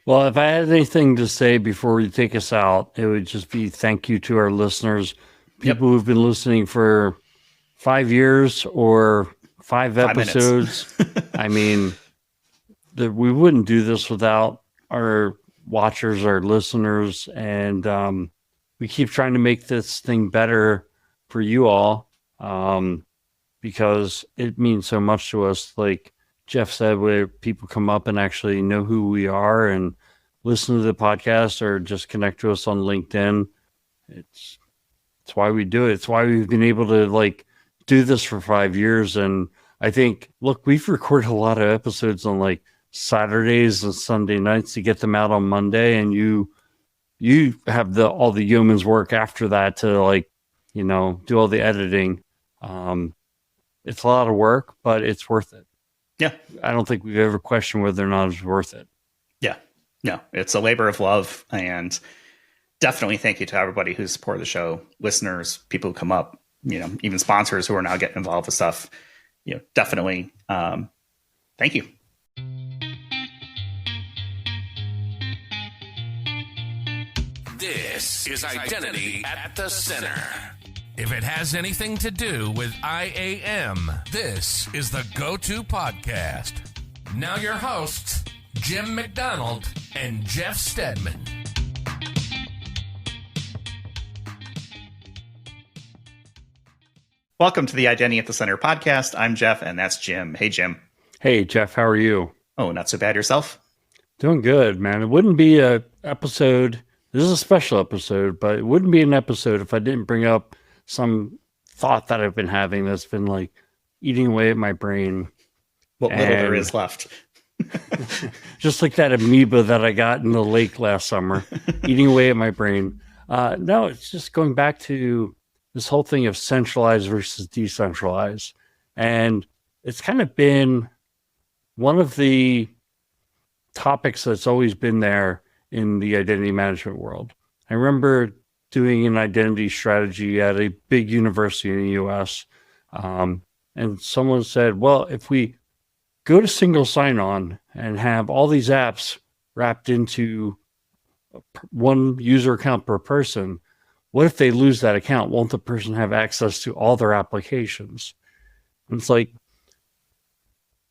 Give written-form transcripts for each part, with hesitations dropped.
Well, if I had anything to say before we take us out, it would just be thank you to our listeners, Yep. people who've been listening for 5 years or 5 minutes. episodes. I mean, we wouldn't do this without our watchers, our listeners, and we keep trying to make this thing better for you all because it means so much to us. Like Jeff said, where people come up and actually know who we are and listen to the podcast or just connect to us on LinkedIn. It's why we do it. It's why we've been able to like do this for 5 years. And I think, look, we've recorded a lot of episodes on like Saturdays and Sunday nights to get them out on Monday, and you have all the yeoman's work after that to like, do all the editing. It's a lot of work, but it's worth it. Yeah. I don't think we've ever questioned whether or not it's worth it. Yeah. No, it's a labor of love, and definitely thank you to everybody who's supported the show, listeners, people who come up, even sponsors who are now getting involved with stuff. Definitely. Thank you. This is Identity at the Center. If it has anything to do with IAM, this is the go-to podcast. Now your hosts, Jim McDonald and Jeff Stedman. Welcome to the Identity at the Center podcast. I'm Jeff, and that's Jim. Hey, Jim. Hey, Jeff, how are you? Oh, not so bad yourself? Doing good, man. It wouldn't be a episode. This is a special episode, but it wouldn't be an episode if I didn't bring up some thought that I've been having that's been like eating away at my brain. What little there is left. Just like that amoeba that I got in the lake last summer, eating away at my brain. No, it's just going back to this whole thing of centralized versus decentralized. And it's kind of been one of the topics that's always been there in the identity management world. I remember doing an identity strategy at a big university in the US. And someone said, well, if we go to single sign-on and have all these apps wrapped into one user account per person, what if they lose that account? Won't the person have access to all their applications? And it's like,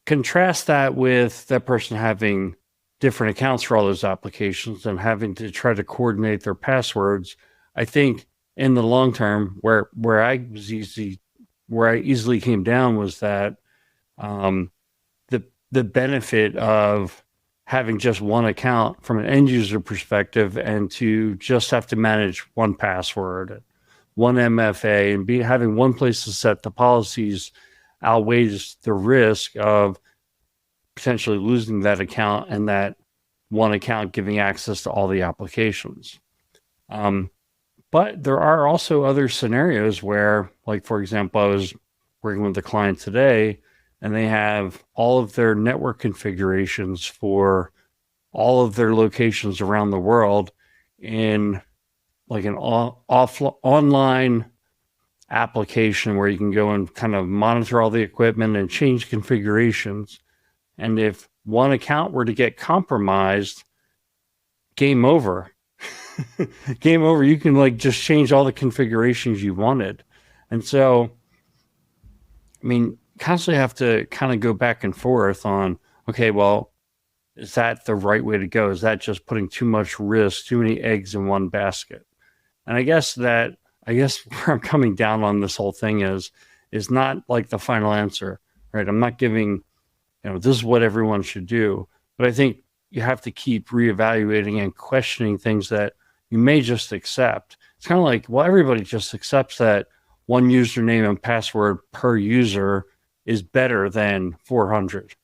contrast that with that person having different accounts for all those applications and having to try to coordinate their passwords. I think in the long term, where I easily came down was that the benefit of having just one account from an end user perspective and to just have to manage one password, one MFA, and having one place to set the policies outweighs the risk of potentially losing that account and that one account giving access to all the applications. But there are also other scenarios where, like, for example, I was working with a client today and they have all of their network configurations for all of their locations around the world in like an online application where you can go and kind of monitor all the equipment and change configurations. And if one account were to get compromised, game over. Game over. You can like just change all the configurations you wanted. And so, I mean, constantly have to kind of go back and forth on, okay, well, is that the right way to go? Is that just putting too much risk, too many eggs in one basket? And I guess where I'm coming down on this whole thing is not like the final answer, right? I'm not giving, this is what everyone should do. But I think you have to keep reevaluating and questioning things that you may just accept. It's kind of like, well, everybody just accepts that one username and password per user is better than 400.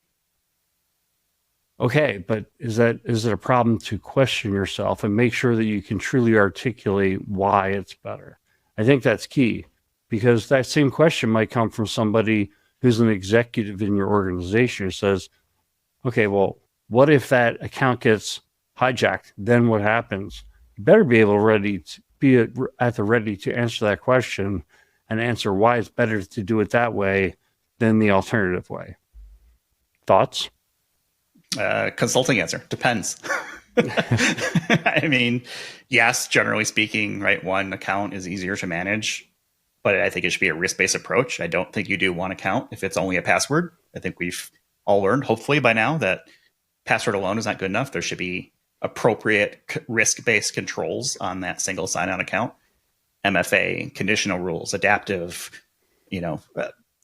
Okay, but is it a problem to question yourself and make sure that you can truly articulate why it's better? I think that's key, because that same question might come from somebody who's an executive in your organization who says, okay, well, what if that account gets hijacked? Then what happens? You better be able to be at the ready to answer that question and answer why it's better to do it that way than the alternative way. Thoughts? Consulting answer. Depends. I mean, yes, generally speaking, right, one account is easier to manage, but I think it should be a risk-based approach. I don't think you do one account if it's only a password. I think we've all learned, hopefully by now, that password alone is not good enough. There should be appropriate risk-based controls on that single sign-on account. MFA, conditional rules, adaptive,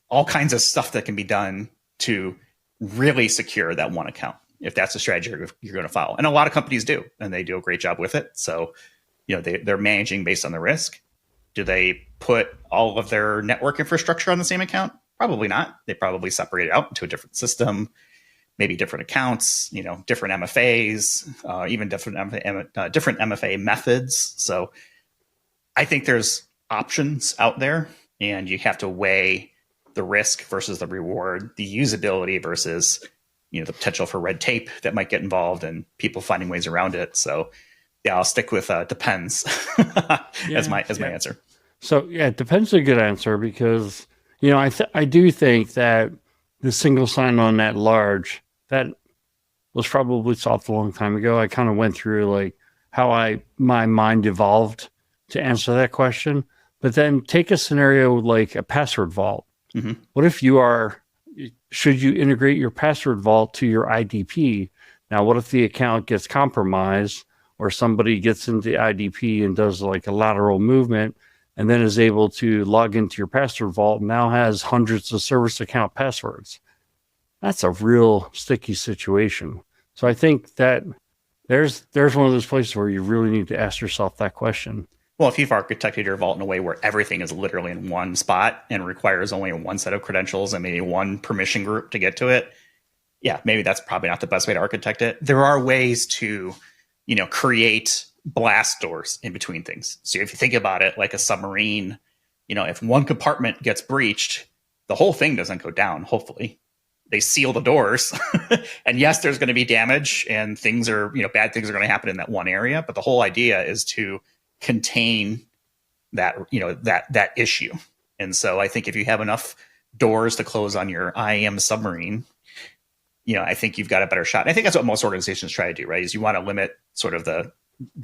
all kinds of stuff that can be done to really secure that one account, if that's a strategy you're going to follow. And a lot of companies do, and they do a great job with it. So, they're managing based on the risk. Do they put all of their network infrastructure on the same account? Probably not. They probably separate it out into a different system, maybe different accounts, different MFAs, even different MFA methods. So I think there's options out there, and you have to weigh the risk versus the reward, the usability versus, the potential for red tape that might get involved and people finding ways around it. So yeah, I'll stick with depends as my answer. So yeah, it depends is a good answer because, I do think that the single sign-on at large, that was probably solved a long time ago. I kind of went through like how my mind evolved to answer that question. But then take a scenario like a password vault. Mm-hmm. What if should you integrate your password vault to your IDP? Now, what if the account gets compromised or somebody gets into the IDP and does like a lateral movement and then is able to log into your password vault and now has hundreds of service account passwords? That's a real sticky situation. So I think that there's one of those places where you really need to ask yourself that question. Well, if you've architected your vault in a way where everything is literally in one spot and requires only one set of credentials and maybe one permission group to get to it, yeah, maybe that's probably not the best way to architect it. There are ways to, create blast doors in between things. So if you think about it like a submarine, if one compartment gets breached, the whole thing doesn't go down, hopefully. They seal the doors. And yes, there's going to be damage and things are, bad things are going to happen in that one area. But the whole idea is to contain that, that issue. And so I think if you have enough doors to close on your IAM submarine, I think you've got a better shot. And I think that's what most organizations try to do, right? Is you want to limit sort of the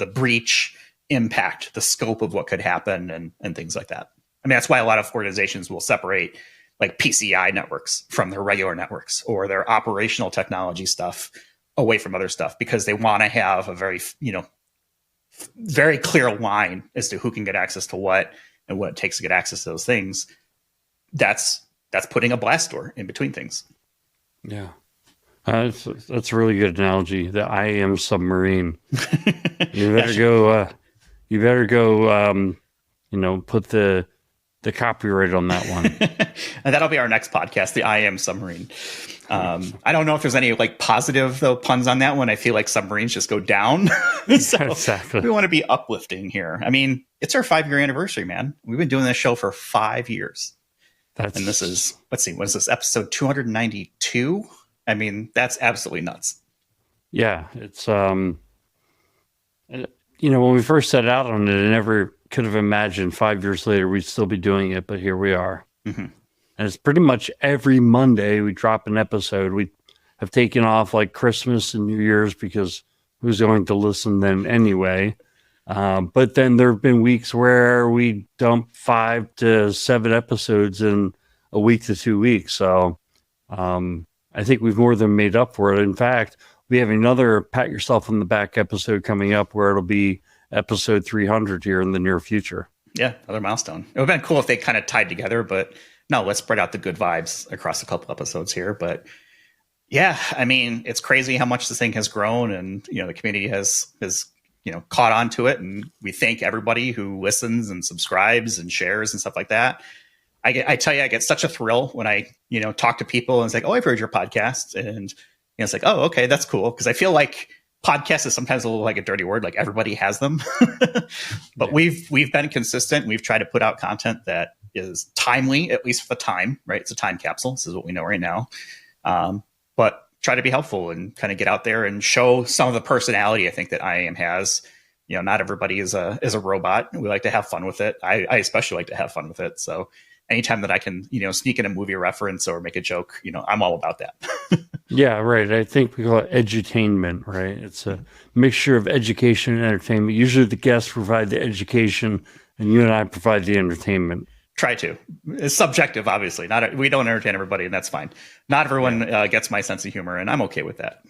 breach impact, the scope of what could happen and things like that. I mean, that's why a lot of organizations will separate like PCI networks from their regular networks or their operational technology stuff away from other stuff, because they want to have a very, very clear line as to who can get access to what and what it takes to get access to those things. That's putting a blast door in between things. Yeah. That's a really good analogy. The IAM submarine. You better go, put the copyright on that one. And that'll be our next podcast, the IAM Submarine. I don't know if there's any like positive though puns on that one. I feel like submarines just go down. So exactly. We want to be uplifting here. I mean, it's our 5-year anniversary, man. We've been doing this show for 5 years. And this is, let's see, what is this, episode 292? I mean, that's absolutely nuts. Yeah, it's when we first set out on it, I never could have imagined 5 years later we'd still be doing it, but here we are. Mm-hmm. And it's pretty much every Monday we drop an episode. We have taken off like Christmas and New Year's because who's going to listen then anyway? But then there have been weeks where we dump 5 to 7 episodes in a week to 2 weeks. So I think we've more than made up for it. In fact, we have another pat yourself on the back episode coming up where it'll be episode 300 here in the near future. Yeah, another milestone. It would have been cool if they kind of tied together, but no, let's spread out the good vibes across a couple episodes here. But yeah, I mean, it's crazy how much this thing has grown, and the community has caught on to it, and we thank everybody who listens and subscribes and shares and stuff like that. I tell you, I get such a thrill when I talk to people and it's like, oh, I've heard your podcast, and it's like, oh, okay, that's cool, because I feel like podcast is sometimes a little like a dirty word, like everybody has them. But we've been consistent. We've tried to put out content that is timely, at least for the time, right? It's a time capsule. This is what we know right now. But try to be helpful and kind of get out there and show some of the personality I think that IAM has. Not everybody is a robot. We like to have fun with it. I especially like to have fun with it. So anytime that I can, sneak in a movie reference or make a joke, I'm all about that. Yeah, right. I think we call it edutainment, right? It's a mixture of education and entertainment. Usually the guests provide the education and you and I provide the entertainment. Try to. It's subjective, obviously. We don't entertain everybody, and that's fine. Not everyone gets my sense of humor, and I'm okay with that.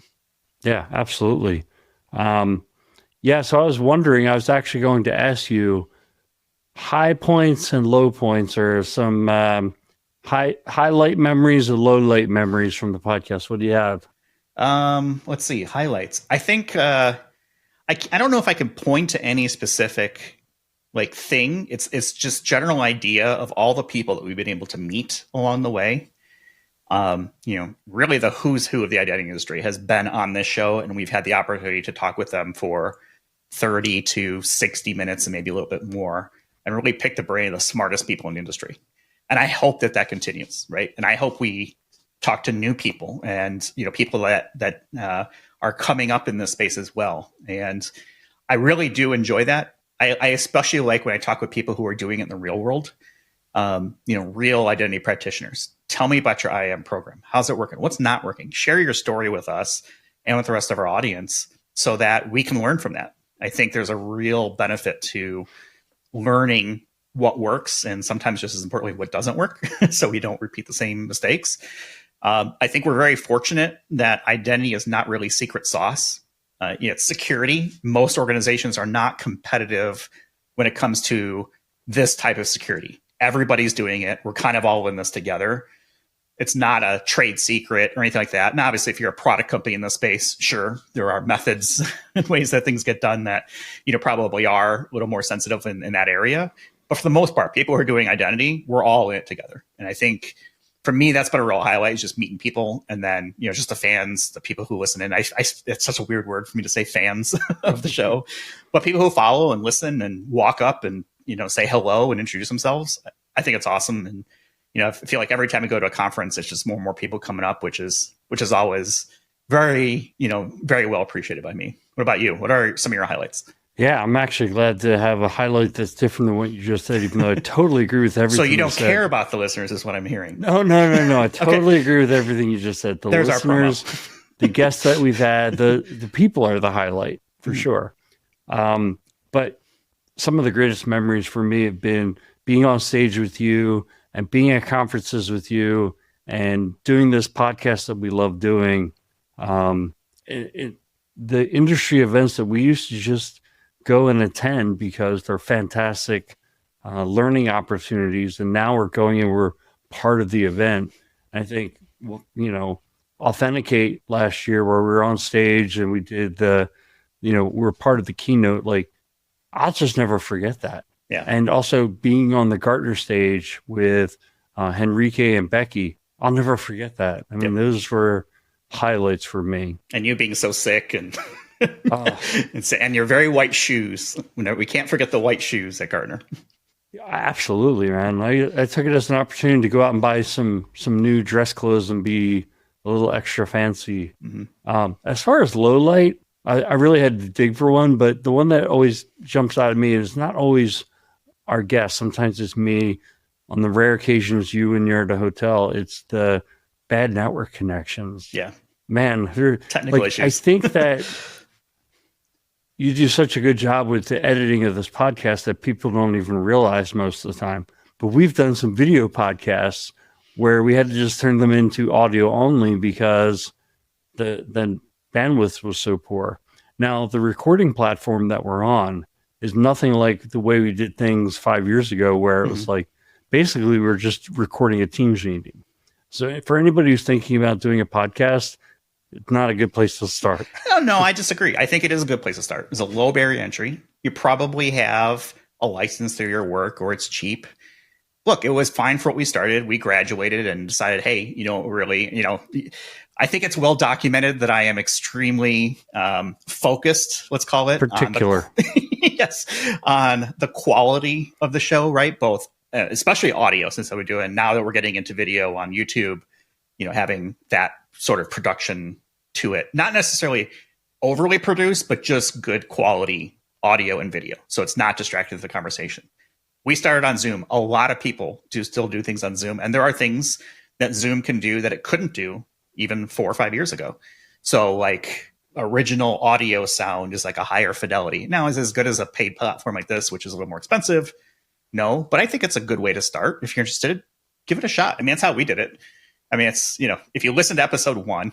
Yeah, absolutely. So I was wondering, I was actually going to ask you high points and low points, or some highlight memories and low light memories from the podcast. What do you have? Let's see. Highlights. I think I don't know if I can point to any specific thing. It's just general idea of all the people that we've been able to meet along the way. Really the who's who of the identity industry has been on this show, and we've had the opportunity to talk with them for 30 to 60 minutes and maybe a little bit more, and really pick the brain of the smartest people in the industry. And I hope that continues, right? And I hope we talk to new people and, people that are coming up in this space as well. And I really do enjoy that. I especially like when I talk with people who are doing it in the real world, real identity practitioners. Tell me about your IAM program. How's it working? What's not working? Share your story with us and with the rest of our audience so that we can learn from that. I think there's a real benefit to learning what works, and sometimes just as importantly, what doesn't work, so we don't repeat the same mistakes. I think we're very fortunate that identity is not really secret sauce. It's security. Most organizations are not competitive when it comes to this type of security. Everybody's doing it. We're kind of all in this together. It's not a trade secret or anything like that. And obviously, if you're a product company in this space, sure, there are methods and ways that things get done that, probably are a little more sensitive in that area. But for the most part, people who are doing identity, we're all in it together. And I think for me, that's been a real highlight, is just meeting people. And then, just the fans, the people who listen. And it's such a weird word for me to say, fans of the show, but people who follow and listen and walk up and, say hello and introduce themselves. I think it's awesome. And, I feel like every time I go to a conference, it's just more and more people coming up, which is always very, very well appreciated by me. What about you? What are some of your highlights? Yeah, I'm actually glad to have a highlight that's different than what you just said, even though I totally agree with everything. So you don't care about the listeners, is what I'm hearing. No. I totally agree with everything you just said. There's listeners, the guests that we've had, the people are the highlight for sure. But some of the greatest memories for me have been being on stage with you and being at conferences with you and doing this podcast that we love doing. The industry events that we used to just go and attend because they're fantastic learning opportunities. And now we're going and we're part of the event. I think, Authenticate last year where we were on stage and we did we were part of the keynote. I'll just never forget that. Yeah. And also being on the Gartner stage with Henrique and Becky, I'll never forget that. I mean, those were highlights for me. And you being so sick and and your very white shoes. We can't forget the white shoes at Gartner. Absolutely, man. I took it as an opportunity to go out and buy some new dress clothes and be a little extra fancy. Mm-hmm. As far as low light, I really had to dig for one, but the one that always jumps out at me is not always our guests. Sometimes it's me. On the rare occasions you and you're at a hotel, it's the bad network connections. Yeah. Man, technical issues. I think that you do such a good job with the editing of this podcast that people don't even realize most of the time. But we've done some video podcasts where we had to just turn them into audio only because the bandwidth was so poor. Now, the recording platform that we're on is nothing like the way we did things 5 years ago, where it was basically we're just recording a Teams meeting. So for anybody who's thinking about doing a podcast, it's not a good place to start. No, I disagree. I think it is a good place to start. It's a low barrier entry. You probably have a license through your work or it's cheap. Look, it was fine for what we started. We graduated and decided, hey, I think it's well documented that I am extremely focused, let's call it. Particular. On the quality of the show, right? Both, especially audio, since we're doing, now that we're getting into video on YouTube, having that sort of production to it. Not necessarily overly produced, but just good quality audio and video. So it's not distracting to the conversation. we started on Zoom. A lot of people do still do things on Zoom. And there are things that Zoom can do that it couldn't do even 4 or 5 years ago. So like original audio sound is like a higher fidelity. Now, is it as good as a paid platform like this, which is a little more expensive? No, but I think it's a good way to start. If you're interested, give it a shot. I mean, that's how we did it. I mean, it's, if you listen to episode 1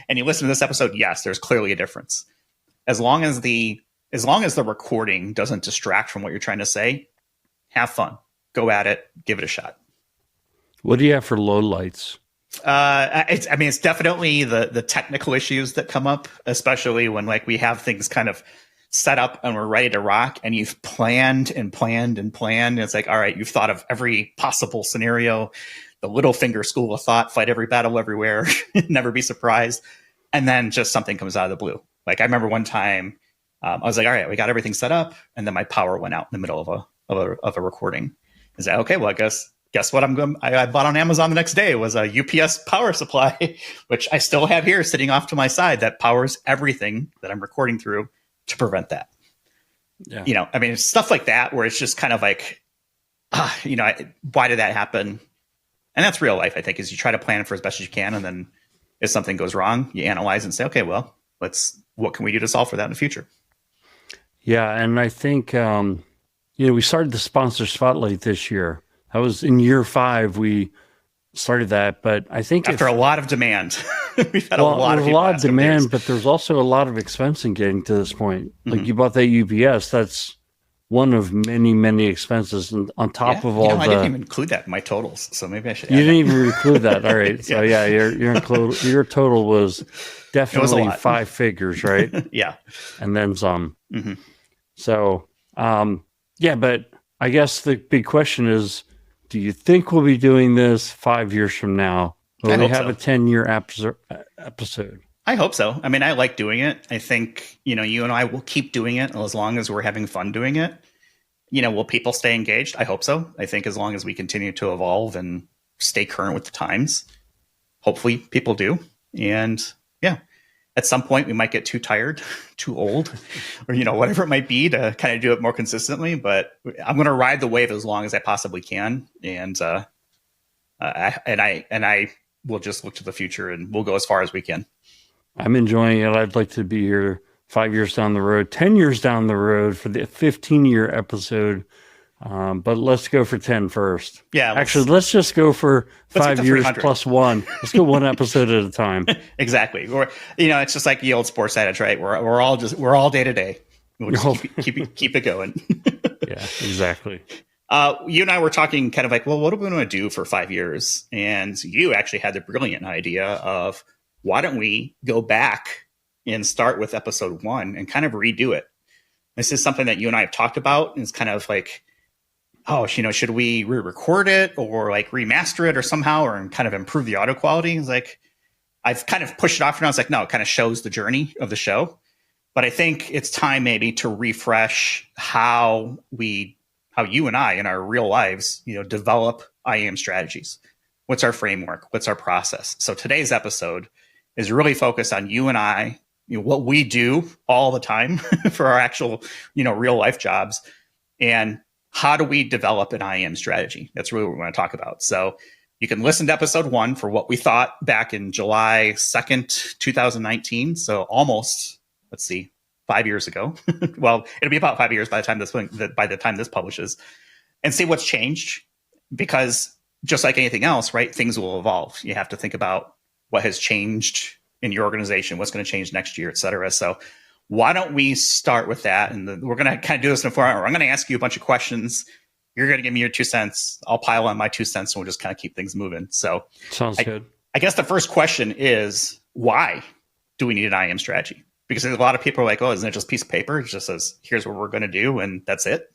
and you listen to this episode, yes, there's clearly a difference. As long as the recording doesn't distract from what you're trying to say, have fun. Go at it. Give it a shot. What do you have for lowlights? It's definitely the technical issues that come up, especially when like we have things kind of set up and we're ready to rock and you've planned and planned and planned. And it's like, all right, you've thought of every possible scenario, the Littlefinger school of thought, fight every battle everywhere, never be surprised. And then just something comes out of the blue. Like I remember one time I was like, all right, we got everything set up. And then my power went out in the middle of a recording. Is that okay? Well, I guess what I bought on Amazon the next day was a UPS power supply, which I still have here sitting off to my side that powers everything that I'm recording through to prevent that. Yeah. It's stuff like that where it's just kind of like, why did that happen? And that's real life, I think, is you try to plan for as best as you can. And then if something goes wrong, you analyze and say, okay, well, what can we do to solve for that in the future? Yeah. And I think, we started the sponsor spotlight this year. That was in year 5. We started that, but I think after a lot of demand, we've had a lot of demand, but there's also a lot of expense in getting to this point. Like you bought that UPS, that's one of many, many expenses, and on top of all I didn't even include that in my totals, so maybe I should. You didn't even include that. All right, so your total was definitely 5 figures, right? Yeah, and then some. Mm-hmm. So, but I guess the big question is, do you think we'll be doing this 5 years from now? Will we have a 10-year episode? I hope so. I mean, I like doing it. I think, you and I will keep doing it as long as we're having fun doing it. Will people stay engaged? I hope so. I think as long as we continue to evolve and stay current with the times, hopefully people do. And at some point we might get too tired, too old, or, whatever it might be to kind of do it more consistently. But I'm going to ride the wave as long as I possibly can. And I will just look to the future and we'll go as far as we can. I'm enjoying it. I'd like to be here 5 years down the road, 10 years down the road for the 15-year episode. But let's go for 10 first. Yeah. Actually, let's just go for 5 years plus 1. Let's go one episode at a time. Exactly. Or, it's just like the old sports adage, right? We're all day to day. We'll just keep it going. Yeah, exactly. You and I were talking kind of like, well, what do we want to do for 5 years? And you actually had the brilliant idea of, why don't we go back and start with episode 1 and kind of redo it? This is something that you and I have talked about. And it's kind of like, should we re-record it or like remaster it or somehow, or kind of improve the audio quality? It's like, I've kind of pushed it off and I was like, no, it kind of shows the journey of the show. But I think it's time maybe to refresh how you and I in our real lives, develop IAM strategies. What's our framework? What's our process? So today's episode is really focused on you and I, what we do all the time for our actual, real life jobs, and how do we develop an IAM strategy? That's really what we're going to talk about. So you can listen to episode 1 for what we thought back in July 2nd, 2019. So almost, 5 years ago. Well, it'll be about 5 years by the time this publishes, and see what's changed, because just like anything else, right? Things will evolve. You have to think about what has changed in your organization, what's going to change next year, et cetera. So why don't we start with that? And we're going to kind of do this in a format where I'm going to ask you a bunch of questions. You're going to give me your 2 cents. I'll pile on my 2 cents, and we'll just kind of keep things moving. So sounds good. I guess the first question is, why do we need an IAM strategy? Because a lot of people are like, oh, isn't it just a piece of paper? It just says, here's what we're going to do, and that's it.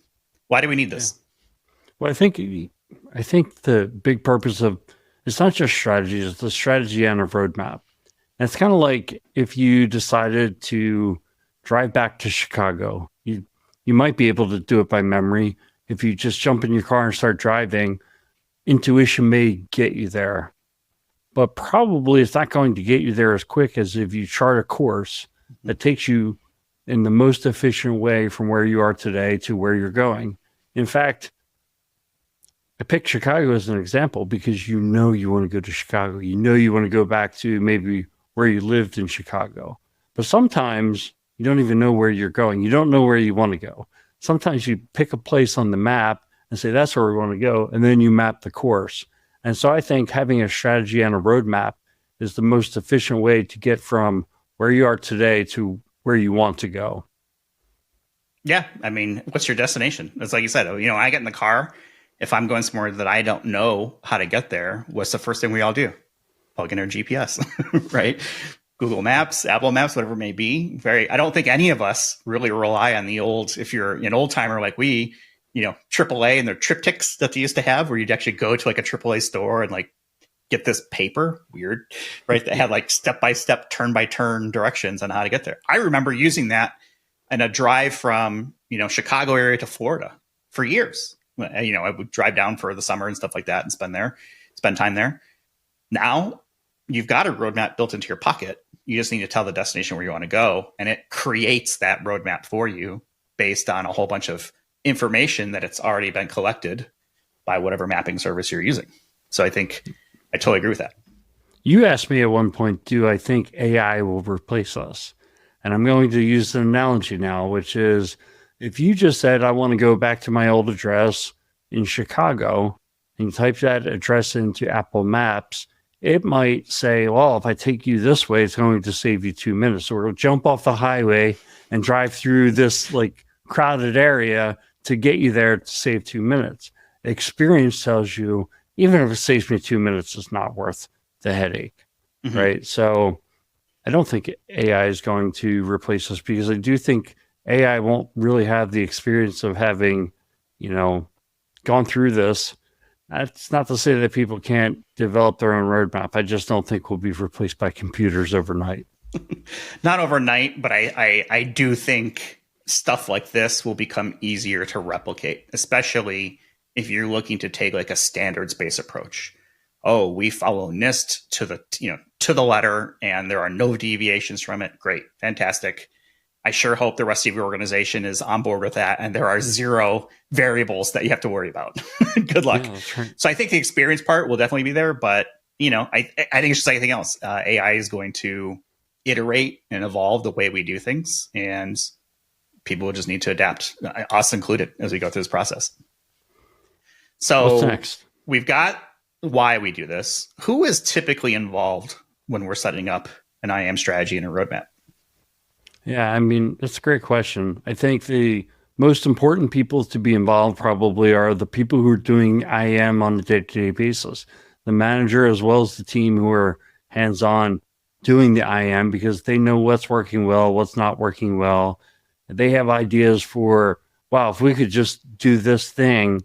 Why do we need this? Yeah. Well, I think the big purpose of it's not just strategy, it's the strategy and a roadmap. And it's kind of like if you decided to drive back to Chicago, you might be able to do it by memory. If you just jump in your car and start driving, intuition may get you there. But probably it's not going to get you there as quick as if you chart a course that takes you in the most efficient way from where you are today to where you're going. In fact, I picked Chicago as an example because you know you want to go to Chicago. You know you want to go back to maybe where you lived in Chicago. But sometimes you don't even know where you're going. You don't know where you want to go. Sometimes you pick a place on the map and say, that's where we want to go. And then you map the course. And so I think having a strategy and a roadmap is the most efficient way to get from where you are today to where you want to go. Yeah. I mean, what's your destination? It's like you said, you know, I get in the car. If I'm going somewhere that I don't know how to get there, what's the first thing we all do? Plug in our GPS, right? Google Maps, Apple Maps, whatever it may be. I don't think any of us really rely on the old, if you're an old timer like we, you know, AAA and their triptychs that they used to have, where you'd actually go to like a AAA store and like get this paper, weird, right? That had like step-by-step, turn-by-turn directions on how to get there. I remember using that in a drive from, you know, Chicago area to Florida for years. You know, I would drive down for the summer and stuff like that and spend time there. Now you've got a roadmap built into your pocket. You just need to tell the destination where you want to go, and it creates that roadmap for you based on a whole bunch of information that it's already been collected by whatever mapping service you're using. So I think I totally agree with that. You asked me at one point, do I think AI will replace us? And I'm going to use an analogy now, which is if you just said, I want to go back to my old address in Chicago, and you type that address into Apple Maps, it might say, well, if I take you this way, it's going to save you 2 minutes. Or it'll jump off the highway and drive through this like crowded area to get you there to save 2 minutes. Experience tells you, even if it saves me 2 minutes, it's not worth the headache, right? So I don't think AI is going to replace us, because I do think AI won't really have the experience of having, you know, gone through this. That's not to say that people can't develop their own roadmap. I just don't think we'll be replaced by computers overnight. Not overnight, but I do think stuff like this will become easier to replicate, especially if you're looking to take like a standards-based approach. Oh, we follow NIST to the letter, and there are no deviations from it. Great, fantastic. I sure hope the rest of your organization is on board with that, and there are zero variables that you have to worry about. Good luck. Yeah, that's right. So I think the experience part will definitely be there, but you know, I think it's just like anything else. AI is going to iterate and evolve the way we do things, and people will just need to adapt, us included, as we go through this process. So what's next? We've got why we do this. Who is typically involved when we're setting up an IAM strategy and a roadmap? Yeah, I mean, that's a great question. I think the most important people to be involved probably are the people who are doing IAM on a day-to-day basis, the manager as well as the team who are hands-on doing the IAM, because they know what's working well, what's not working well. They have ideas for, wow, if we could just do this thing,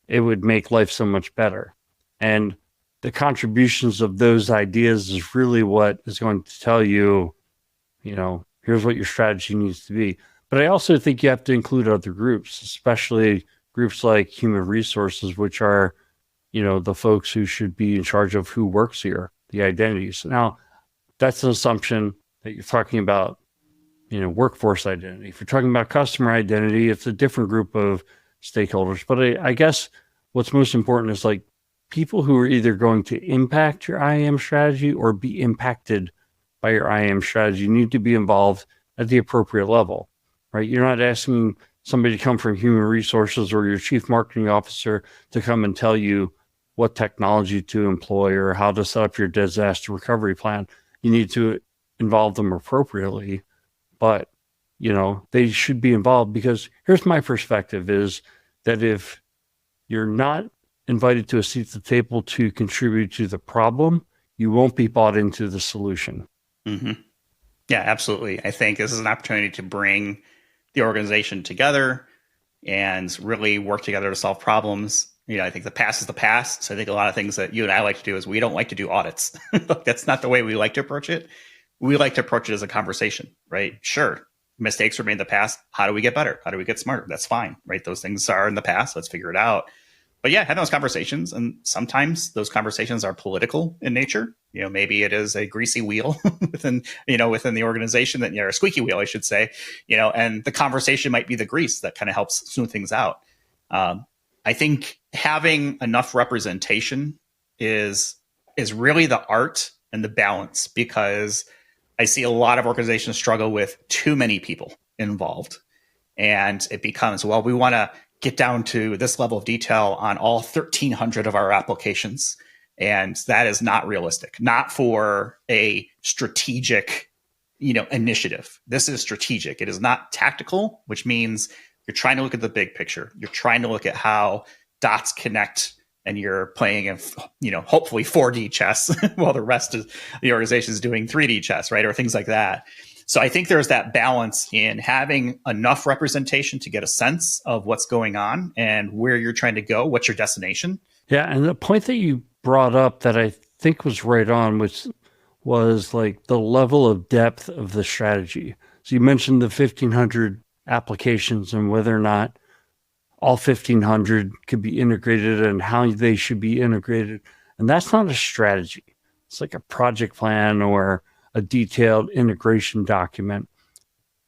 it would make life so much better. And the contributions of those ideas is really what is going to tell you, you know, here's what your strategy needs to be. But I also think you have to include other groups, especially groups like human resources, which are, you know, the folks who should be in charge of who works here, the identities. Now, that's an assumption that you're talking about, you know, workforce identity. If you're talking about customer identity, it's a different group of stakeholders. But I guess what's most important is like people who are either going to impact your IAM strategy or be impacted by your IAM strategy. You need to be involved at the appropriate level, right? You're not asking somebody to come from human resources or your chief marketing officer to come and tell you what technology to employ or how to set up your disaster recovery plan. You need to involve them appropriately, but you know, they should be involved, because here's my perspective is that if you're not invited to a seat at the table to contribute to the problem, you won't be bought into the solution. Mm-hmm. Yeah, absolutely. I think this is an opportunity to bring the organization together and really work together to solve problems. You know, I think the past is the past. So I think a lot of things that you and I like to do is we don't like to do audits. That's not the way we like to approach it. We like to approach it as a conversation, right? Sure, mistakes were made in the past. How do we get better? How do we get smarter? That's fine, right? Those things are in the past. Let's figure it out. But yeah, having those conversations, and sometimes those conversations are political in nature. You know, maybe it is a greasy wheel within the organization that, or a squeaky wheel, I should say, you know, and the conversation might be the grease that kind of helps smooth things out. I think having enough representation is really the art and the balance, because I see a lot of organizations struggle with too many people involved. And it becomes, well, we want to get down to this level of detail on all 1,300 of our applications. And that is not realistic, not for a strategic, initiative. This is strategic. It is not tactical, which means you're trying to look at the big picture. You're trying to look at how dots connect, and you're playing in, hopefully 4D chess while the rest of the organization is doing 3D chess, right? Or things like that. So I think there's that balance in having enough representation to get a sense of what's going on and where you're trying to go, what's your destination. Yeah, and the point that you brought up that I think was right on, which was like the level of depth of the strategy. So you mentioned the 1,500 applications and whether or not all 1,500 could be integrated and how they should be integrated. And that's not a strategy. It's like a project plan or a detailed integration document.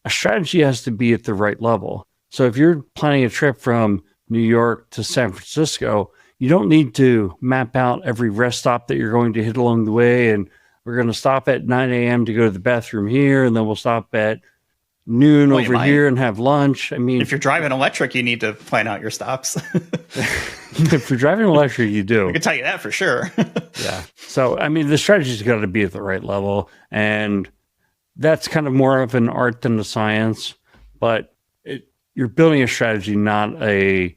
A strategy has to be at the right level. So if you're planning a trip from New York to San Francisco, you don't need to map out every rest stop that you're going to hit along the way. And we're going to stop at 9 a.m. to go to the bathroom here, and then we'll stop at noon over here and have lunch. I mean, if you're driving electric, you need to plan out your stops. If you're driving electric, you do. I can tell you that for sure. Yeah. So, I mean, the strategy's got to be at the right level, and that's kind of more of an art than a science, but you're building a strategy, not a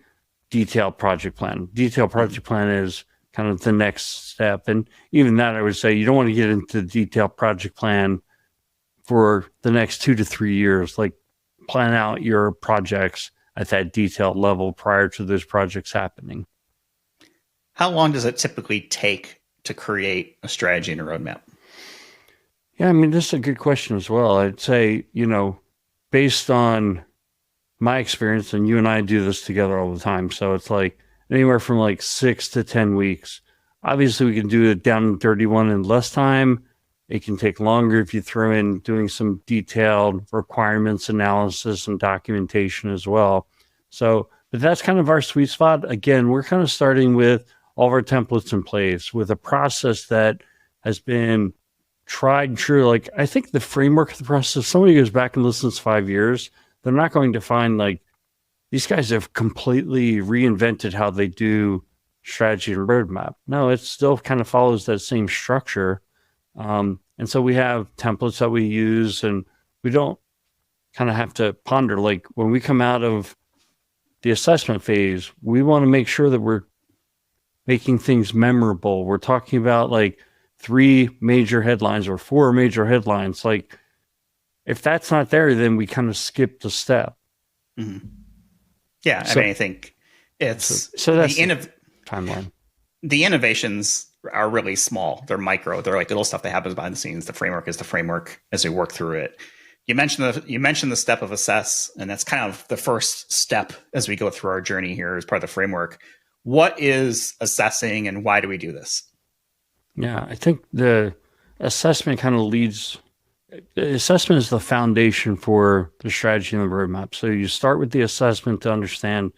detailed project plan. Detailed project plan is kind of the next step. And even that, I would say you don't want to get into the detailed project plan for the next 2 to 3 years. Like, plan out your projects at that detailed level prior to those projects happening. How long does it typically take to create a strategy and a roadmap? Yeah, I mean, this is a good question as well. I'd say, based on my experience, and you and I do this together all the time, so it's like anywhere from like 6 to 10 weeks. Obviously, we can do it down and dirty one in less time. It can take longer if you throw in doing some detailed requirements analysis and documentation as well. So, but that's kind of our sweet spot. Again, we're kind of starting with all of our templates in place with a process that has been tried and true. Like, I think the framework of the process, if somebody goes back and listens 5 years, they're not going to find like these guys have completely reinvented how they do strategy and roadmap. No, it still kind of follows that same structure. And so we have templates that we use, and we don't kind of have to ponder. Like, when we come out of the assessment phase, we want to make sure that we're making things memorable. We're talking about like 3 major headlines or 4 major headlines. Like, if that's not there, then we kind of skip the step. Mm-hmm. Yeah, I mean, I think it's so that's the timeline. The innovations are really small. They're micro. They're like little stuff that happens behind the scenes. The framework is the framework as we work through it. You mentioned the step of assess, and that's kind of the first step as we go through our journey here as part of the framework. What is assessing, and why do we do this? Yeah, I think the assessment kind of leads. The assessment is the foundation for the strategy and the roadmap. So you start with the assessment to understand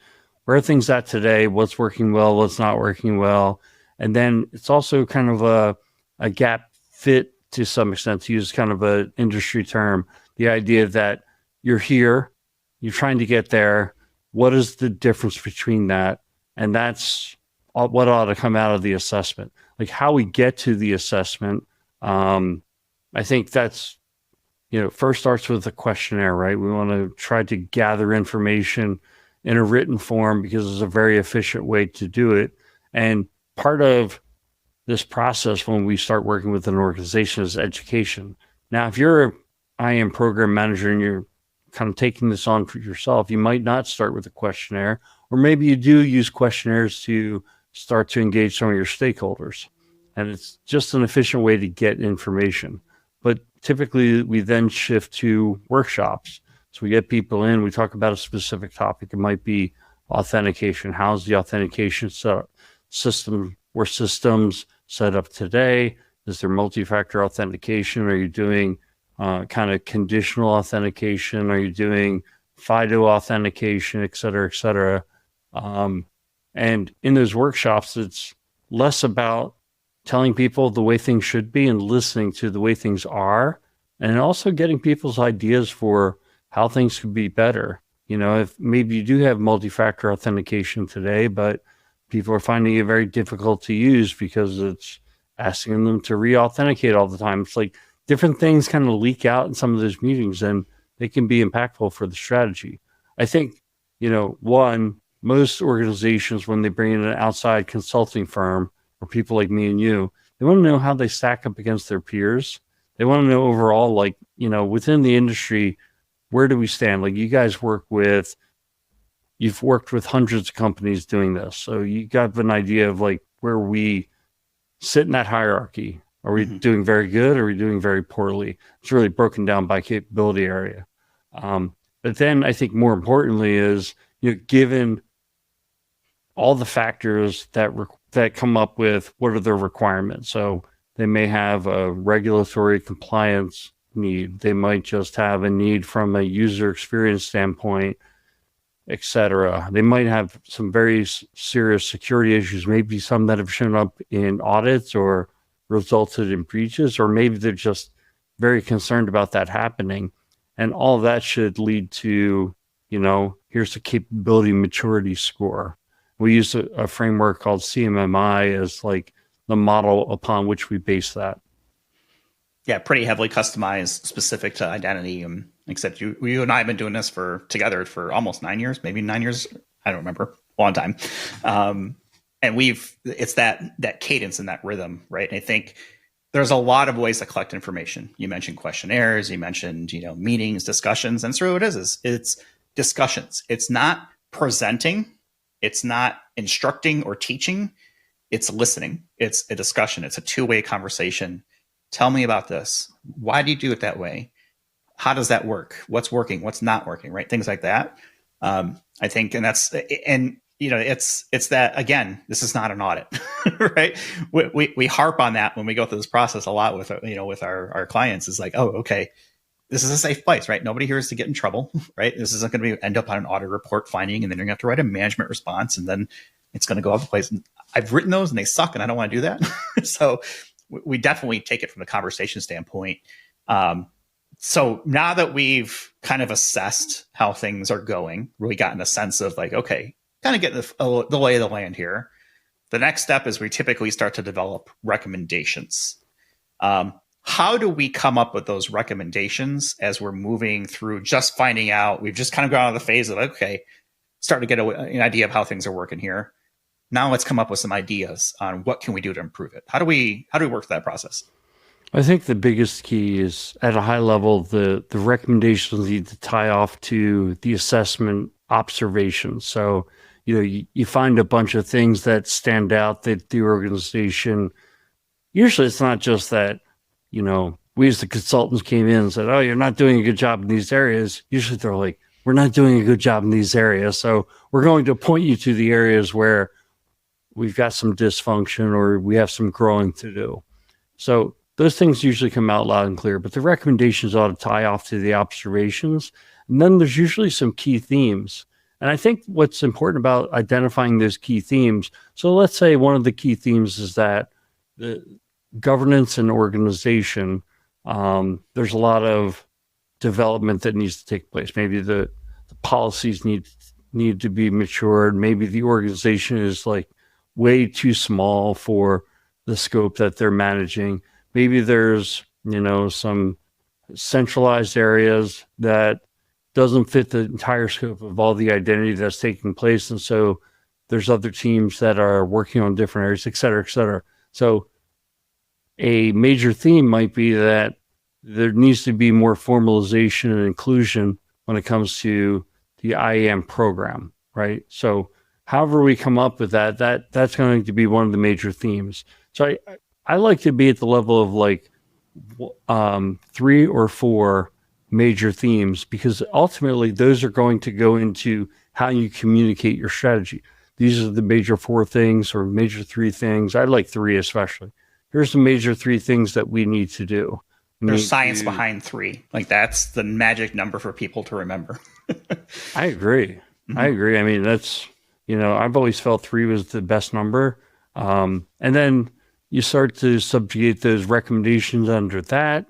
where are things at today, what's working well, what's not working well. And then it's also kind of a gap fit to some extent, to use kind of an industry term. The idea that you're here, you're trying to get there. What is the difference between that? And that's what ought to come out of the assessment. Like, how we get to the assessment, I think that's, first starts with a questionnaire, right? We want to try to gather information in a written form because it's a very efficient way to do it. And part of this process when we start working with an organization is education. Now, if you're an IAM program manager and you're kind of taking this on for yourself, you might not start with a questionnaire, or maybe you do use questionnaires to start to engage some of your stakeholders. And it's just an efficient way to get information. But typically, we then shift to workshops. So we get people in, we talk about a specific topic. It might be authentication. How's the authentication system or systems set up today? Is there multi-factor authentication? Are you doing kind of conditional authentication? Are you doing FIDO authentication, et cetera, et cetera? And in those workshops, it's less about telling people the way things should be and listening to the way things are, and also getting people's ideas for how things could be better. If maybe you do have multi-factor authentication today, but people are finding it very difficult to use because it's asking them to re-authenticate all the time. It's like different things kind of leak out in some of those meetings, and they can be impactful for the strategy. I think, most organizations, when they bring in an outside consulting firm or people like me and you, they want to know how they stack up against their peers. They want to know overall, within the industry, where do we stand? Like you guys you've worked with hundreds of companies doing this. So you got an idea of where we sit in that hierarchy. Are we doing very good? Or are we doing very poorly? It's really broken down by capability area. But then I think more importantly is, given all the factors that come up with what are their requirements. So they may have a regulatory compliance need. They might just have a need from a user experience standpoint, et cetera. They might have some very serious security issues, maybe some that have shown up in audits or resulted in breaches, or maybe they're just very concerned about that happening. And all of that should lead to, here's the capability maturity score. We use a framework called CMMI as the model upon which we base that. Yeah, pretty heavily customized, specific to identity. Except you and I have been doing this together for almost 9 years, maybe 9 years. I don't remember, a long time. And it's that cadence and that rhythm, right? And I think there's a lot of ways to collect information. You mentioned questionnaires, you mentioned, meetings, discussions, and that's really what it is. It's discussions. It's not presenting. It's not instructing or teaching. It's listening. It's a discussion. It's a two-way conversation. Tell me about this. Why do you do it that way? How does that work? What's working? What's not working? Right? Things like that. I think, it's that, again, this is not an audit, right? We harp on that when we go through this process a lot with our clients. Is like, oh, okay, this is a safe place, right? Nobody here is to get in trouble, right? This isn't going to end up on an audit report finding, and then you're going to have to write a management response, and then it's going to go off the place. And I've written those and they suck, and I don't want to do that. So we definitely take it from the conversation standpoint. So now that we've kind of assessed how things are going, really gotten a sense of okay, kind of getting the lay of the land here. The next step is we typically start to develop recommendations. How do we come up with those recommendations as we're moving through just finding out? We've just kind of gone out of the phase of, okay, starting to get an idea of how things are working here. Now let's come up with some ideas on what can we do to improve it. How do we work through that process? I think the biggest key is at a high level, the recommendations need to tie off to the assessment observations. So, you find a bunch of things that stand out that the organization, usually it's not just that, we as the consultants came in and said, oh, you're not doing a good job in these areas. Usually they're like, we're not doing a good job in these areas. So we're going to point you to the areas where we've got some dysfunction or we have some growing to do. So those things usually come out loud and clear, but the recommendations ought to tie off to the observations. And then there's usually some key themes. And I think what's important about identifying those key themes, so let's say one of the key themes is that the governance and organization, there's a lot of development that needs to take place. Maybe the policies need to be matured. Maybe the organization is way too small for the scope that they're managing. Maybe there's, some centralized areas that doesn't fit the entire scope of all the identity that's taking place. And so there's other teams that are working on different areas, et cetera, et cetera. So a major theme might be that there needs to be more formalization and inclusion when it comes to the IAM program, right? So however we come up with that's going to be one of the major themes. So I like to be at the level of 3 or 4 major themes, because ultimately those are going to go into how you communicate your strategy. These are the major 4 things or major 3 things. I like 3 especially. Here's the major 3 things that we need to do. There's science behind 3. That's the magic number for people to remember. I agree. Mm-hmm. I agree. I mean, that's I've always felt 3 was the best number. And then you start to subjugate those recommendations under that.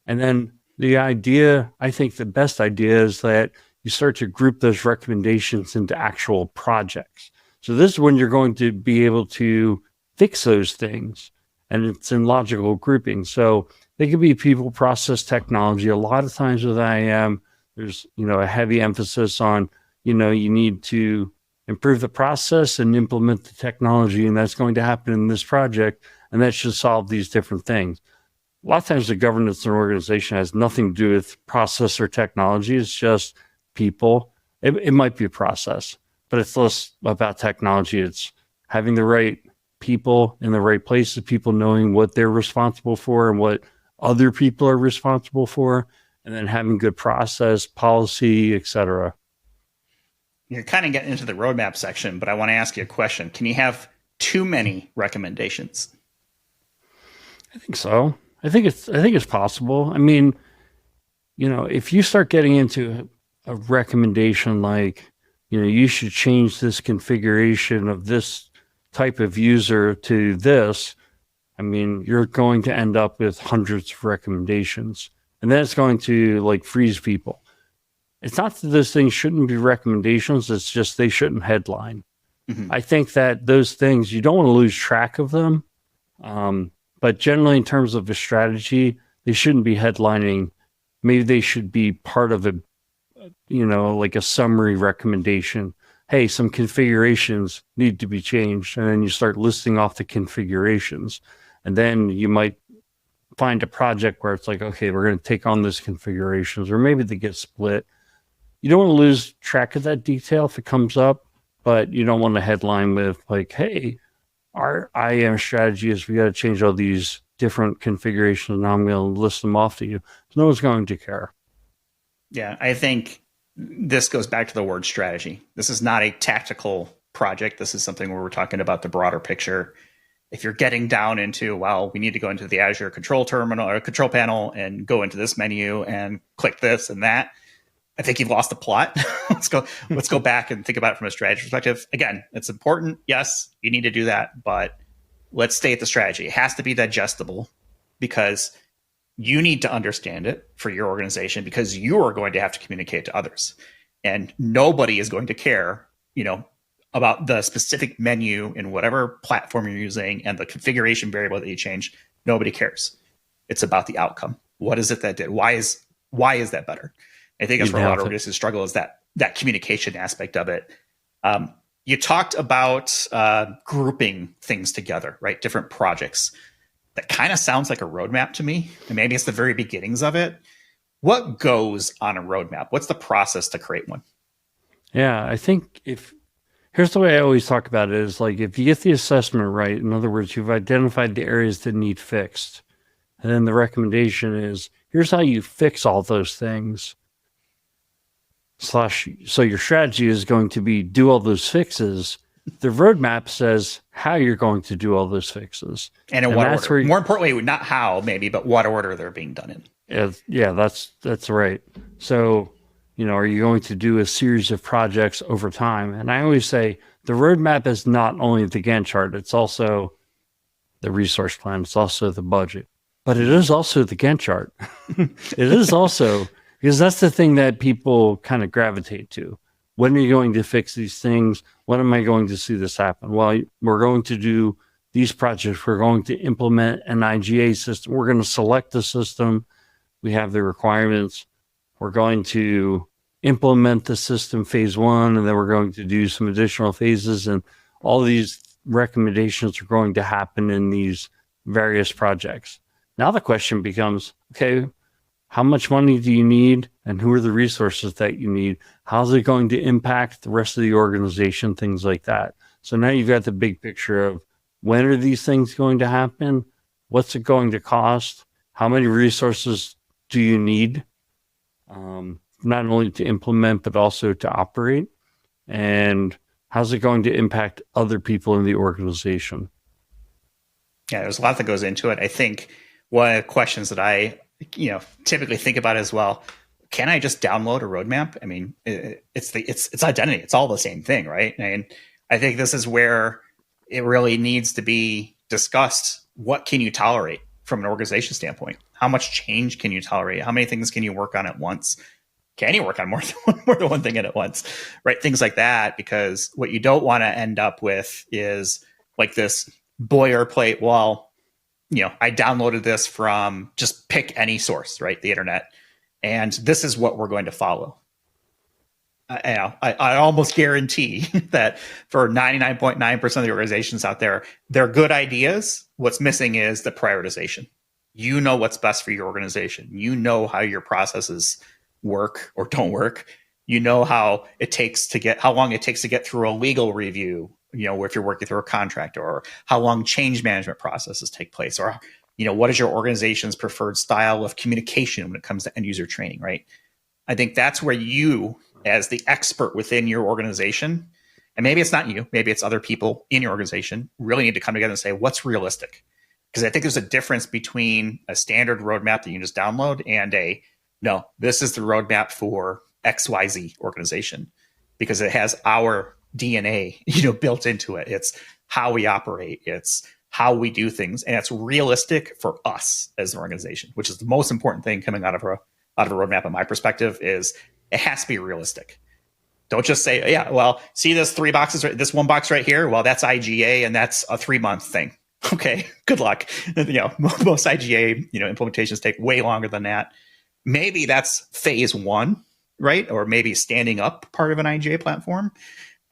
And then I think the best idea is that you start to group those recommendations into actual projects. So this is when you're going to be able to fix those things, and it's in logical grouping. So they could be people, process, technology. A lot of times with IAM, there's, a heavy emphasis on, you need to improve the process and implement the technology, and that's going to happen in this project, and that should solve these different things. A lot of times the governance in an organization has nothing to do with process or technology. It's just people. It might be a process, but it's less about technology. It's having the right people in the right places, people knowing what they're responsible for and what other people are responsible for, and then having good process, policy, etc. You're kind of getting into the roadmap section, but I want to ask you a question. Can you have too many recommendations? I think so. I think it's possible. I mean, if you start getting into a recommendation like, you should change this configuration of this type of user to this, I mean, you're going to end up with hundreds of recommendations, and then it's going to freeze people. It's not that those things shouldn't be recommendations. It's just they shouldn't headline. Mm-hmm. I think that those things, you don't want to lose track of them. But generally, in terms of a strategy, they shouldn't be headlining. Maybe they should be part of a, like a summary recommendation. Hey, some configurations need to be changed. And then you start listing off the configurations. And then you might find a project where it's like, okay, we're going to take on those configurations, or maybe they get split. You don't want to lose track of that detail if it comes up, but you don't want to headline with hey, our IAM strategy is we got to change all these different configurations. Now I'm going to list them off to you. No one's going to care. Yeah, I think this goes back to the word strategy. This is not a tactical project. This is something where we're talking about the broader picture. If you're getting down into, we need to go into the Azure control terminal or control panel and go into this menu and click this and that, I think you've lost the plot. Let's go back and think about it from a strategy perspective. Again, it's important. Yes, you need to do that, but let's stay at the strategy. It has to be digestible because you need to understand it for your organization, because you are going to have to communicate to others, and nobody is going to care, about the specific menu in whatever platform you're using and the configuration variable that you change. Nobody cares. It's about the outcome. What is it that did? Why is that better? I think that's where a lot of organizations struggle, is that communication aspect of it. You talked about grouping things together, right? Different projects. That kind of sounds like a roadmap to me. And maybe it's the very beginnings of it. What goes on a roadmap? What's the process to create one? Yeah, I think here's the way I always talk about it is if you get the assessment right, in other words, you've identified the areas that need fixed. And then the recommendation is, here's how you fix all those things. So your strategy is going to be do all those fixes. The roadmap says how you're going to do all those fixes. And in what order. More importantly, not how maybe, but what order they're being done in. Yeah, that's right. So, are you going to do a series of projects over time? And I always say the roadmap is not only the Gantt chart, it's also the resource plan. It's also the budget, but it is also the Gantt chart. It is also... Because that's the thing that people kind of gravitate to. When are you going to fix these things? When am I going to see this happen? Well, we're going to do these projects. We're going to implement an IGA system. We're going to select the system. We have the requirements. We're going to implement the system phase 1, and then we're going to do some additional phases. And all these recommendations are going to happen in these various projects. Now the question becomes, okay, how much money do you need, and who are the resources that you need? How's it going to impact the rest of the organization? Things like that. So now you've got the big picture of when are these things going to happen? What's it going to cost? How many resources do you need? Not only to implement, but also to operate. And how's it going to impact other people in the organization? Yeah, there's a lot that goes into it. I think one of the questions that I typically think about as well, can I just download a roadmap? I mean, it's identity. It's all the same thing, right? And I think this is where it really needs to be discussed. What can you tolerate from an organization standpoint? How much change can you tolerate? How many things can you work on at once? Can you work on more than one thing at once? Right? Things like that, because what you don't want to end up with is like this boilerplate. Well, I downloaded this from just pick any source, right? The internet. And this is what we're going to follow. I almost guarantee that for 99.9% of the organizations out there, they're good ideas. What's missing is the prioritization. You know what's best for your organization. You know how your processes work or don't work. You know how long it takes to get through a legal review, if you're working through a contract, or how long change management processes take place, or, what is your organization's preferred style of communication when it comes to end user training, right? I think that's where you, as the expert within your organization, and maybe it's not you, maybe it's other people in your organization, really need to come together and say, what's realistic? Because I think there's a difference between a standard roadmap that you just download and no, this is the roadmap for XYZ organization, because it has our DNA, built into it. It's how we operate. It's how we do things. And it's realistic for us as an organization, which is the most important thing coming out of a roadmap, in my perspective, is it has to be realistic. Don't just say, yeah, well, see this 3 boxes, this 1 box right here? Well, that's IGA and that's a 3-month thing. Okay, good luck. Most IGA, implementations take way longer than that. Maybe that's phase 1, right? Or maybe standing up part of an IGA platform.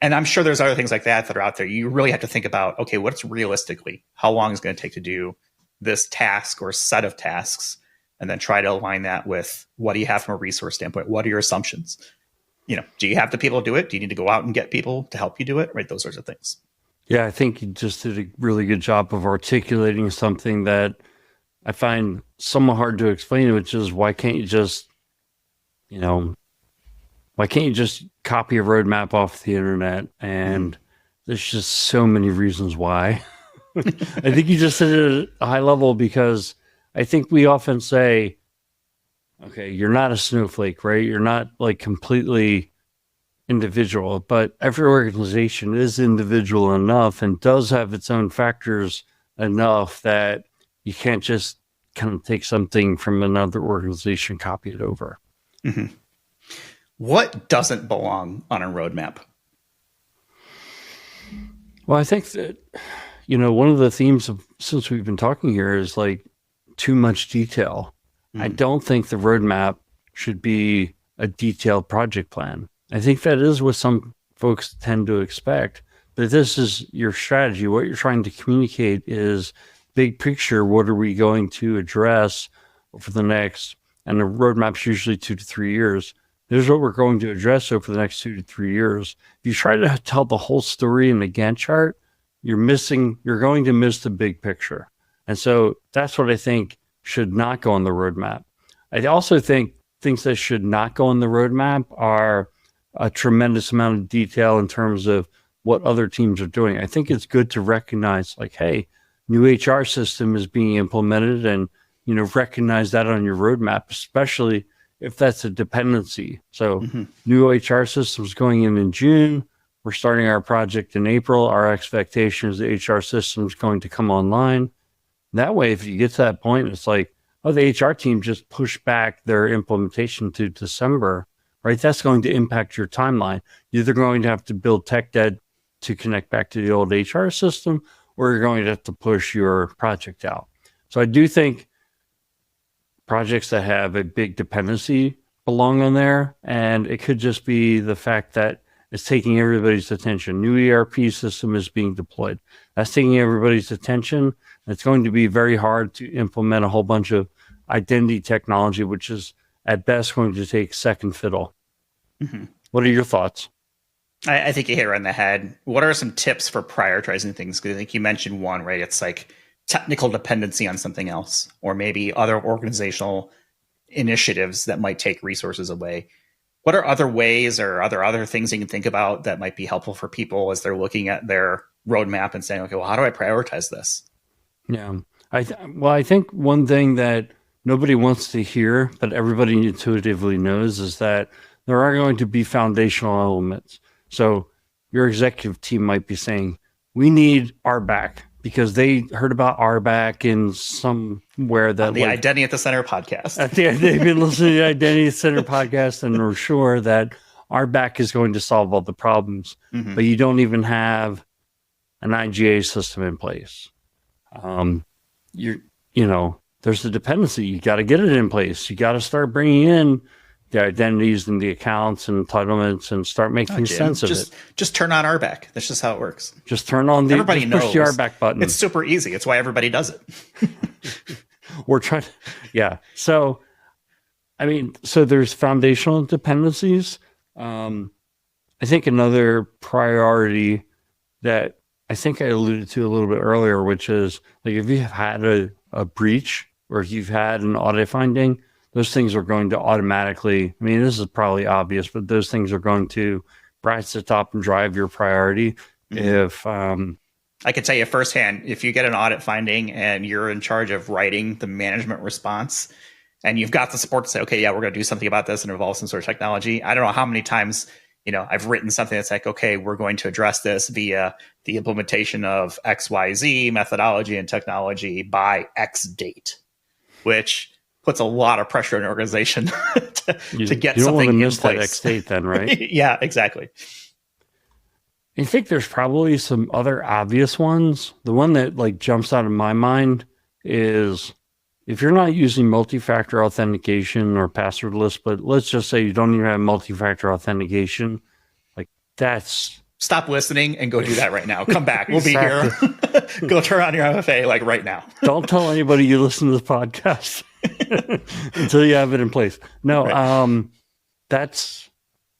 And I'm sure there's other things like that are out there. You really have to think about, okay, what's realistically, how long is it going to take to do this task or set of tasks? And then try to align that with what do you have from a resource standpoint? What are your assumptions? Do you have the people to do it? Do you need to go out and get people to help you do it? Right? Those sorts of things. Yeah, I think you just did a really good job of articulating something that I find somewhat hard to explain, which is why can't you just copy a roadmap off the internet? And there's just so many reasons why. I think you just said it at a high level, because I think we often say, okay, you're not a snowflake, right? You're not like completely individual, but every organization is individual enough and does have its own factors enough that you can't just kind of take something from another organization, copy it over. Mm-hmm. What doesn't belong on a roadmap? Well, I think that, one of the themes since we've been talking here is like too much detail. I don't think the roadmap should be a detailed project plan. I think that is what some folks tend to expect, but this is your strategy. What you're trying to communicate is big picture. What are we going to address over the next, and the roadmap's usually 2 to 3 years. Here's what we're going to address over the next 2 to 3 years. If you try to tell the whole story in the Gantt chart, you're going to miss the big picture. And so that's what I think should not go on the roadmap. I also think things that should not go on the roadmap are a tremendous amount of detail in terms of what other teams are doing. I think it's good to recognize, like, hey, new HR system is being implemented, and recognize that on your roadmap, especially if that's a dependency. So new HR systems going in June. We're starting our project in April. Our expectation is the HR system is going to come online. That way, if you get to that point, it's like, oh, the HR team just pushed back their implementation to December, right? That's going to impact your timeline. You're either going to have to build tech debt to connect back to the old HR system, or you're going to have to push your project out. So I do think projects that have a big dependency belong on there, and it could just be the fact that it's taking everybody's attention. New ERP system is being deployed. That's taking everybody's attention. It's going to be very hard to implement a whole bunch of identity technology, which is at best going to take second fiddle. What are your thoughts? I think you hit it right on the head. What are some tips for prioritizing things? Because I think you mentioned one, right? It's like technical dependency on something else, or maybe other organizational initiatives that might take resources away. What are other ways or other things you can think about that might be helpful for people as they're looking at their roadmap and saying, okay, well, how do I prioritize this? Yeah. I think one thing that nobody wants to hear, but everybody intuitively knows, is that there are going to be foundational elements. So your executive team might be saying, we need RBAC because they heard about RBAC in somewhere that the Identity at the Center podcast. They've been listening to the Identity Center podcast and are sure that RBAC is going to solve all the problems, but you don't even have an IGA system in place. There's a dependency. You got to get it in place. You got to start bringing in the identities and the accounts and entitlements and start making sense of it. Just turn on RBAC. That's just how it works. Just turn on the everybody knows push the RBAC button. It's super easy. It's why everybody does it. We're trying. Yeah. So, so there's foundational dependencies. I think another priority that I think I alluded to a little bit earlier, which is like if you've had a breach or if you've had an audit finding, those things are going to automatically, this is probably obvious, but those things are going to rise to the top and drive your priority. If I could tell you firsthand, if you get an audit finding and you're in charge of writing the management response and you've got the support to say, okay, yeah, we're going to do something about this and involve some sort of technology. I don't know how many times, I've written something that's like, okay, we're going to address this via the implementation of XYZ methodology and technology by X date, which puts a lot of pressure on an organization to get something in place. You don't want to miss that X date then, right? Yeah, exactly. I think there's probably some other obvious ones. The one that jumps out of my mind is if you're not using multi-factor authentication or passwordless, but let's just say you don't even have multi-factor authentication, that's... Stop listening and go do that right now. Come back. We'll be here. Go turn on your MFA right now. Don't tell anybody you listen to this podcast until you have it in place. No, right. That's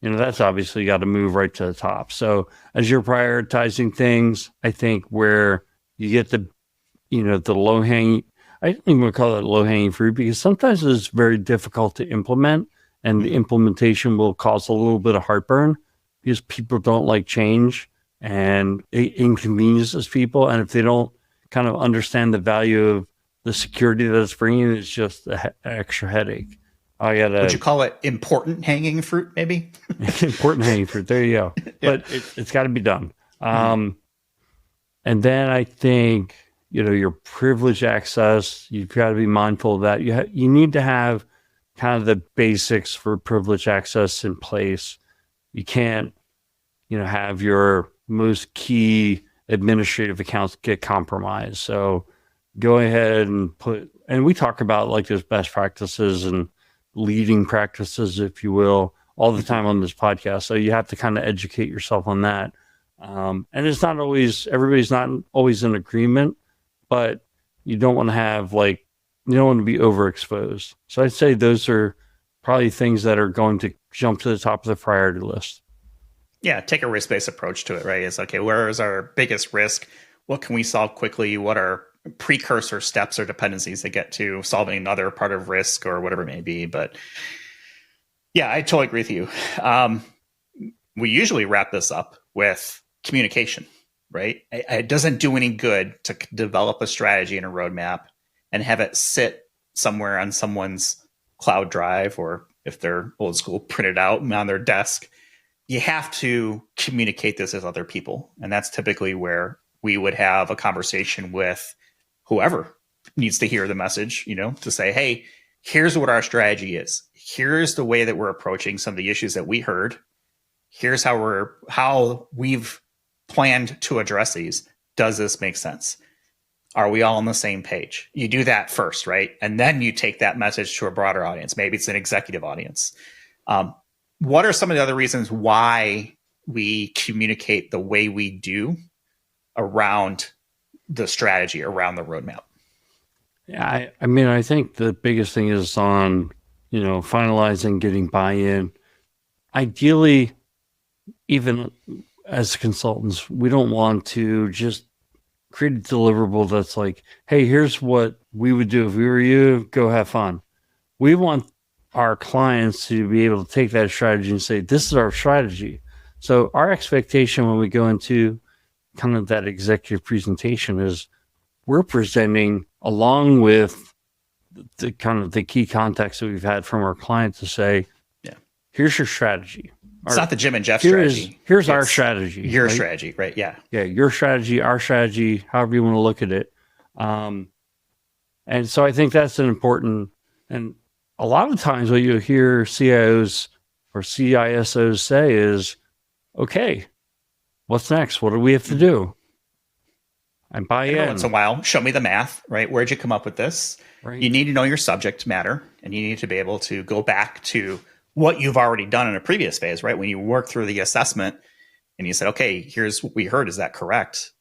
obviously got to move right to the top. So as you're prioritizing things, I think where you get the low hanging, I don't even want to call it low hanging fruit because sometimes it's very difficult to implement and the implementation will cause a little bit of heartburn because people don't like change and it inconveniences people. And if they don't kind of understand the value of the security that it's bringing, it's just an extra headache. Would you call it important hanging fruit, maybe? Important hanging fruit. There you go. Yeah. But it's got to be done. And then I think, your privileged access, you've got to be mindful of that. You need to have kind of the basics for privileged access in place. You can't, have your most key administrative accounts get compromised. So go ahead and we talk about those best practices and leading practices, if you will, all the time on this podcast. So you have to kind of educate yourself on that. And it's not always, everybody's not always in agreement, but you don't want to have you don't want to be overexposed. So I'd say those are probably things that are going to jump to the top of the priority list. Yeah, take a risk-based approach to it, right? It's okay, where is our biggest risk? What can we solve quickly? What are precursor steps or dependencies that get to solving another part of risk or whatever it may be? But yeah, I totally agree with you. We usually wrap this up with communication, right? It doesn't do any good to develop a strategy and a roadmap and have it sit somewhere on someone's cloud drive, or if they're old school, print it out on their desk. You have to communicate this with other people. And that's typically where we would have a conversation with whoever needs to hear the message, to say, hey, here's what our strategy is. Here's the way that we're approaching some of the issues that we heard. Here's how we've planned to address these. Does this make sense? Are we all on the same page? You do that first, right? And then you take that message to a broader audience. Maybe it's an executive audience. What are some of the other reasons why we communicate the way we do around the strategy, around the roadmap? Yeah, I think the biggest thing is on, finalizing, getting buy-in. Ideally, even as consultants, we don't want to just create a deliverable that's like, hey, here's what we would do if we were you, go have fun. We want our clients to be able to take that strategy and say, this is our strategy. So our expectation when we go into kind of that executive presentation is we're presenting along with the kind of the key context that we've had from our clients to say, yeah, here's your strategy. It's not the Jim and Jeff here's strategy. our strategy. Your right? strategy, right? Yeah. Yeah, your strategy, our strategy, however you want to look at it. And so I think that's an important, and a lot of times what you hear CIOs or CISOs say is, okay, what's next? What do we have to do? And buy Every in. once in a while, show me the math, right? Where'd you come up with this? Right. You need to know your subject matter, and you need to be able to go back to what you've already done in a previous phase, right? When you work through the assessment and you said, okay, here's what we heard. Is that correct?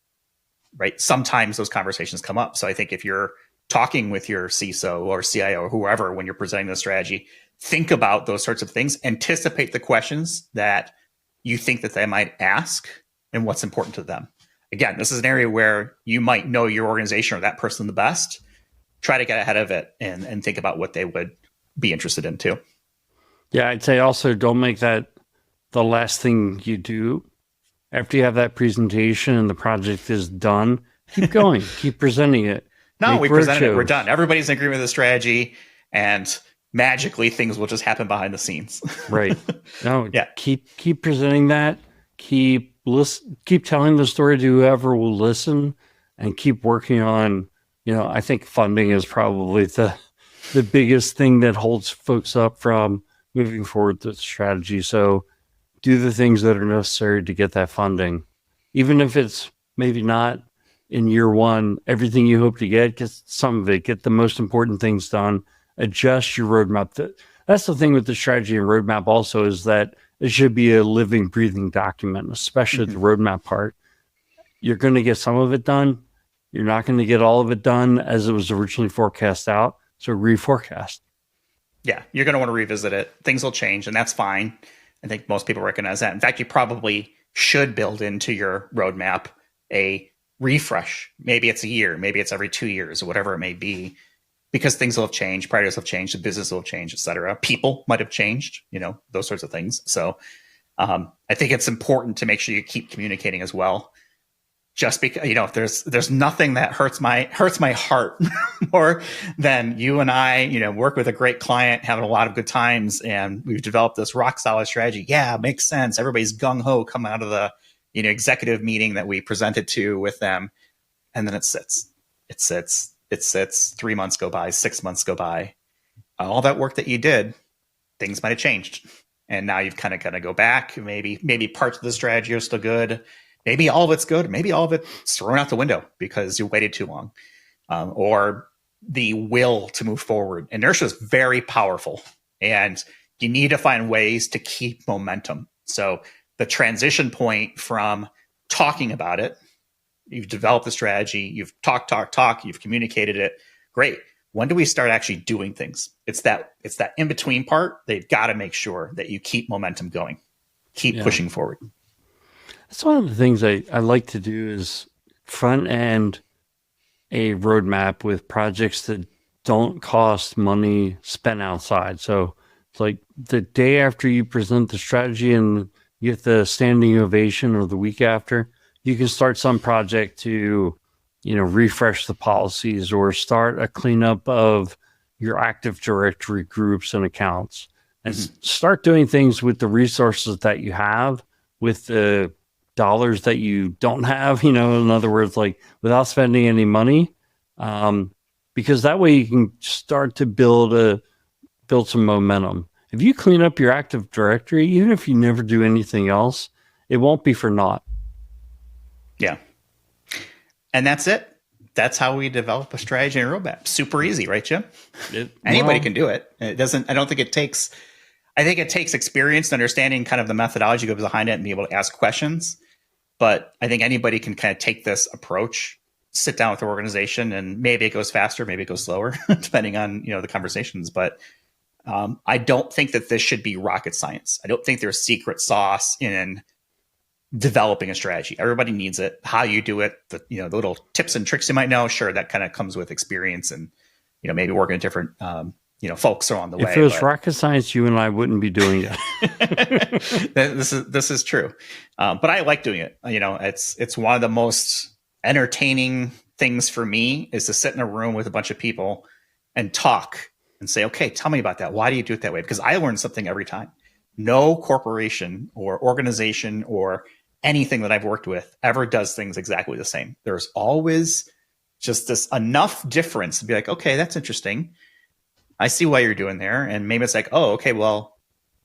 Right? Sometimes those conversations come up. So I think if you're talking with your CISO or CIO or whoever when you're presenting the strategy, think about those sorts of things, anticipate the questions that you think that they might ask and what's important to them. Again, this is an area where you might know your organization or that person the best. Try to get ahead of it and think about what they would be interested in too. Yeah, I'd say also don't make that the last thing you do. After you have that presentation and the project is done, keep going, keep presenting it. No, we presented it, we're done. Everybody's in agreement with the strategy, and magically things will just happen behind the scenes. Right. No, yeah. Keep presenting that. Keep telling the story to whoever will listen, and keep working on, I think funding is probably the biggest thing that holds folks up from moving forward with the strategy. So do the things that are necessary to get that funding, even if it's maybe not in year one, everything you hope to get some of it, get the most important things done, adjust your roadmap. That's the thing with the strategy and roadmap also, is that it should be a living, breathing document, especially the roadmap part. You're going to get some of it done. You're not going to get all of it done as it was originally forecast out. So reforecast. Yeah, you're going to want to revisit it. Things will change, and that's fine. I think most people recognize that. In fact, you probably should build into your roadmap a refresh. Maybe it's a year, maybe it's every 2 years, or whatever it may be, because things will have changed, priorities have changed, the business will have changed, et cetera. People might have changed, those sorts of things. So I think it's important to make sure you keep communicating as well. Just because, there's nothing that hurts my heart more than you and I, work with a great client, having a lot of good times, and we've developed this rock solid strategy. Yeah, makes sense. Everybody's gung ho coming out of the executive meeting that we presented to with them, and then it sits. 3 months go by, 6 months go by. All that work that you did, things might have changed, and now you've kind of go back. Maybe parts of the strategy are still good. Maybe all of it's good. Maybe all of it's thrown out the window because you waited too long, or the will to move forward. Inertia is very powerful, and you need to find ways to keep momentum. So the transition point from talking about it, you've developed the strategy, you've talked, you've communicated it. Great. When do we start actually doing things? It's that in between part. They've got to make sure that you keep momentum going, keep pushing forward. That's one of the things I like to do is front end a roadmap with projects that don't cost money spent outside. So it's like the day after you present the strategy and you get the standing ovation, or the week after, you can start some project to, refresh the policies or start a cleanup of your Active Directory groups and accounts, and start doing things with the resources that you have, with the dollars that you don't have, in other words, like without spending any money, because that way you can start to build some momentum. If you clean up your Active Directory, even if you never do anything else, it won't be for naught. Yeah. And that's it. That's how we develop a strategy and roadmap. Super easy, right, Jim? Anybody can do it. I think it takes experience and understanding kind of the methodology goes behind it and be able to ask questions. But I think anybody can kind of take this approach, sit down with the organization, and maybe it goes faster, maybe it goes slower, depending on, the conversations. But I don't think that this should be rocket science. I don't think there's secret sauce in developing a strategy. Everybody needs it. How you do it, the little tips and tricks you might know, sure, that kind of comes with experience and, maybe working with different, folks along the way. If it was rocket science, you and I wouldn't be doing it. This is true. But I like doing it. It's one of the most entertaining things for me is to sit in a room with a bunch of people and talk and say, okay, tell me about that. Why do you do it that way? Because I learn something every time. no corporation or organization or anything that I've worked with ever does things exactly the same. There's always just this enough difference to be like, okay, that's interesting. I see why you're doing there. And maybe it's like, oh, okay, well,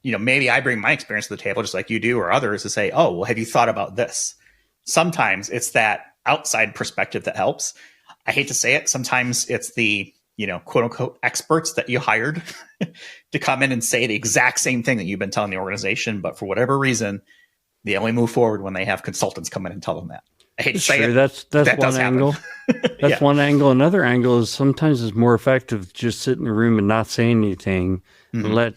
maybe I bring my experience to the table just like you do or others to say, oh, well, have you thought about this? Sometimes it's that outside perspective that helps. I hate to say it. Sometimes it's the, quote unquote experts that you hired to come in and say the exact same thing that you've been telling the organization. But for whatever reason, they only move forward when they have consultants come in and tell them that. I hate to say it. That's that one angle. That's one angle. Another angle is sometimes it's more effective to just sit in the room and not say anything and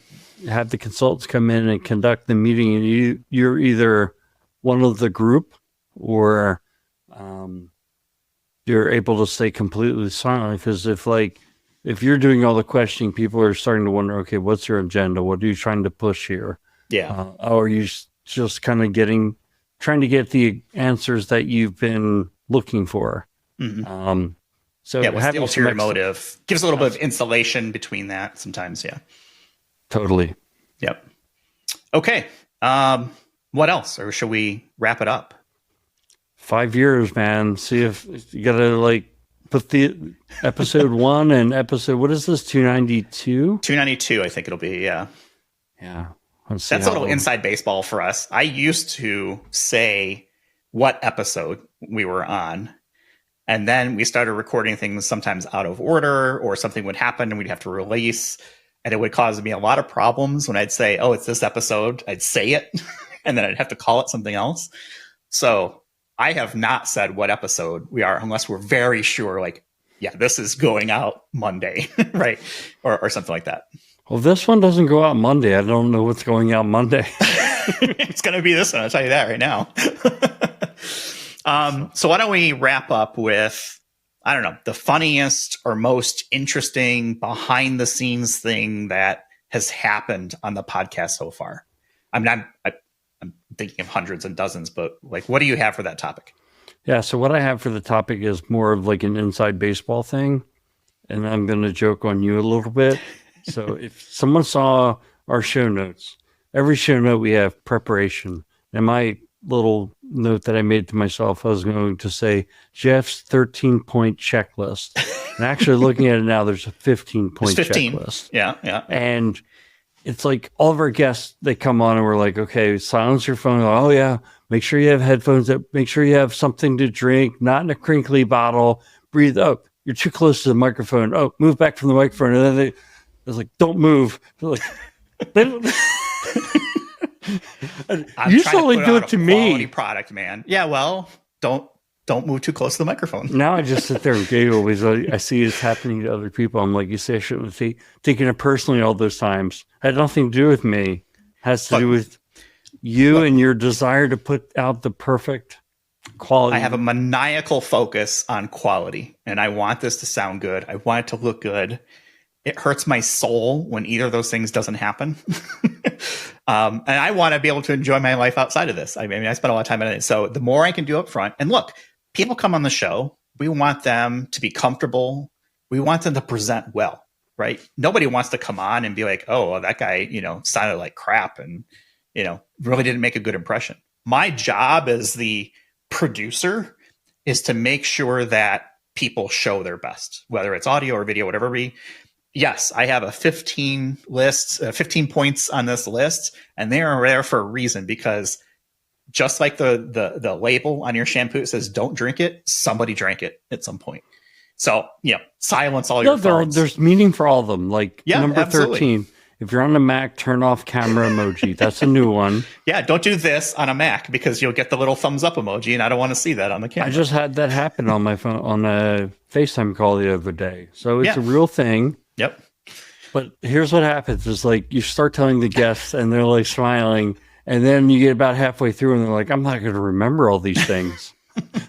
have the consultants come in and conduct the meeting. And you're either one of the group or you're able to stay completely silent. Because if you're doing all the questioning, people are starting to wonder, okay, what's your agenda? What are you trying to push here? Yeah. Or are you just kind of trying to get the answers that you've been looking for? So what's the ulterior motive? Gives a little bit of insulation between that sometimes. Yeah. Totally. Yep. Okay. What else? Or should we wrap it up? 5 years, man. See if you got to put the episode 1 and episode, what is this? 292? 292, I think it'll be. Yeah. Yeah. That's a little inside baseball for us. I used to say what episode we were on. And then we started recording things sometimes out of order, or something would happen and we'd have to release. And it would cause me a lot of problems when I'd say, oh, it's this episode. I'd say it and then I'd have to call it something else. So I have not said what episode we are unless we're very sure, this is going out Monday, right? Or something like that. Well, this one doesn't go out Monday. I don't know what's going out Monday. It's going to be this one. I'll tell you that right now. So why don't we wrap up with, I don't know, the funniest or most interesting behind the scenes thing that has happened on the podcast so far? I'm thinking of hundreds and dozens, but what do you have for that topic? Yeah. So what I have for the topic is more of an inside baseball thing. And I'm going to joke on you a little bit. So if someone saw our show notes, every show note we have preparation. And my little note that I made to myself, I was going to say Jeff's 13-point checklist. And actually looking at it now, there's a 15-point checklist. Yeah. And it's all of our guests, they come on and we're like, okay, silence your phone. Oh yeah. Make sure you have headphones. Make sure you have something to drink, not in a crinkly bottle. Breathe. Oh, you're too close to the microphone. Oh, move back from the microphone. And then it's don't move. They're they don't. You only do it to me. Quality product, man. Yeah, well, don't move too close to the microphone. Now I just sit there and giggle because I see it's happening to other people. I'm like, you say I shouldn't have taken it personally all those times. It had nothing to do with me. It has to do with you and your desire to put out the perfect quality. I have a maniacal focus on quality, and I want this to sound good. I want it to look good. It hurts my soul when either of those things doesn't happen. And I want to be able to enjoy my life outside of this. I mean, I spend a lot of time on it. So the more I can do up front, and look, people come on the show. We want them to be comfortable. We want them to present well, right? Nobody wants to come on and be like, oh, well, that guy, sounded like crap and, really didn't make a good impression. My job as the producer is to make sure that people show their best, whether it's audio or video, whatever yes, I have a 15 points on this list, and they are there for a reason, because just like the label on your shampoo says, don't drink it, somebody drank it at some point. So, silence all your phones. There's meaning for all of them. Number absolutely. 13, if you're on a Mac, turn off camera emoji. That's a new one. Yeah, don't do this on a Mac because you'll get the little thumbs up emoji, and I don't want to see that on the camera. I just had that happen on my phone on a FaceTime call the other day. So it's a real thing. Yep. But here's what happens is you start telling the guests and they're smiling, and then you get about halfway through and they're like, I'm not going to remember all these things.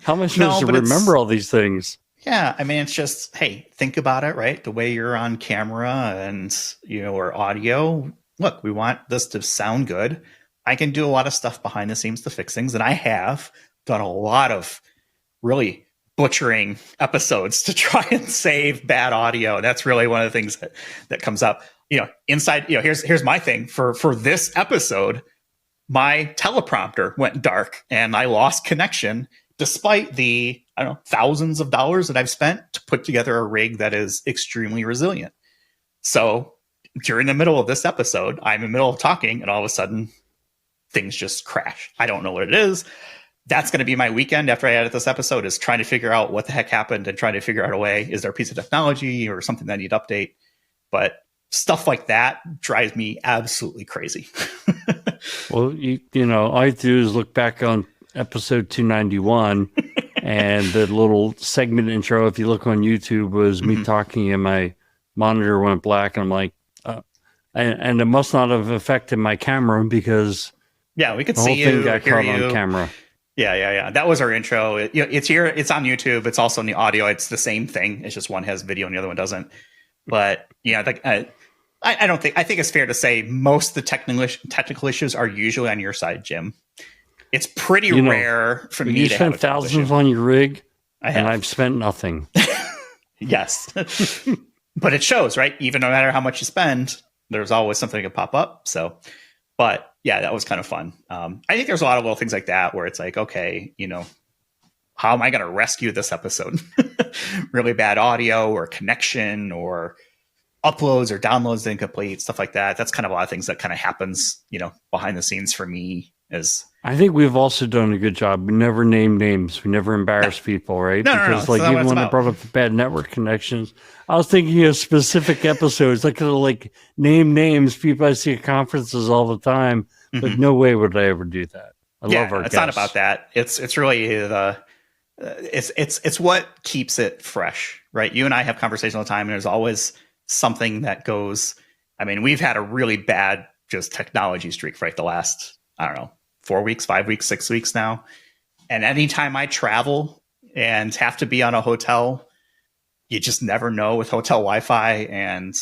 How am I supposed to remember all these things? Yeah. I mean, it's just, hey, think about it, right? The way you're on camera and, or audio. Look, we want this to sound good. I can do a lot of stuff behind the scenes to fix things. And I have done a lot of really butchering episodes to try and save bad audio. That's really one of the things that comes up. inside, here's my thing for this episode. My teleprompter went dark and I lost connection despite the, I don't know, thousands of dollars that I've spent to put together a rig that is extremely resilient. So during the middle of this episode, I'm in the middle of talking and all of a sudden things just crash. I don't know what it is. That's going to be my weekend after I edit this episode, is trying to figure out what the heck happened and trying to figure out a way. Is there a piece of technology or something that I need to update? But stuff like that drives me absolutely crazy. Well, all you do is look back on episode 291 and the little segment intro, if you look on YouTube, was me talking and my monitor went black. And I'm like, and it must not have affected my camera because we could the whole see thing you, got hear caught you on camera. Yeah. That was our intro. It's here. It's on YouTube. It's also in the audio. It's the same thing. It's just one has video and the other one doesn't. But I think it's fair to say most of the technical issues are usually on your side, Jim. It's pretty rare for me to have a spent thousands on your rig, and I've spent nothing. Yes. But it shows, right? Even no matter how much you spend, there's always something that can pop up. So, but yeah, that was kind of fun. I think there's a lot of little things like that where it's like, okay, how am I going to rescue this episode? Really bad audio or connection or uploads or downloads incomplete, stuff like that. That's kind of a lot of things that kind of happens, behind the scenes for me. I think we've also done a good job. We never name names. We never embarrass people, right? No. Like even when I brought up the bad network connections, I was thinking of specific episodes. I could have name names, people I see at conferences all the time, but no way would I ever do that. I love our guests. It's not about that. It's really it's what keeps it fresh, right? You and I have conversations all the time, and there's always something that goes. I mean, we've had a really bad just technology streak for the last, I don't know, 4 weeks, 5 weeks, 6 weeks now. And anytime I travel and have to be on a hotel, you just never know with hotel Wi-Fi. And,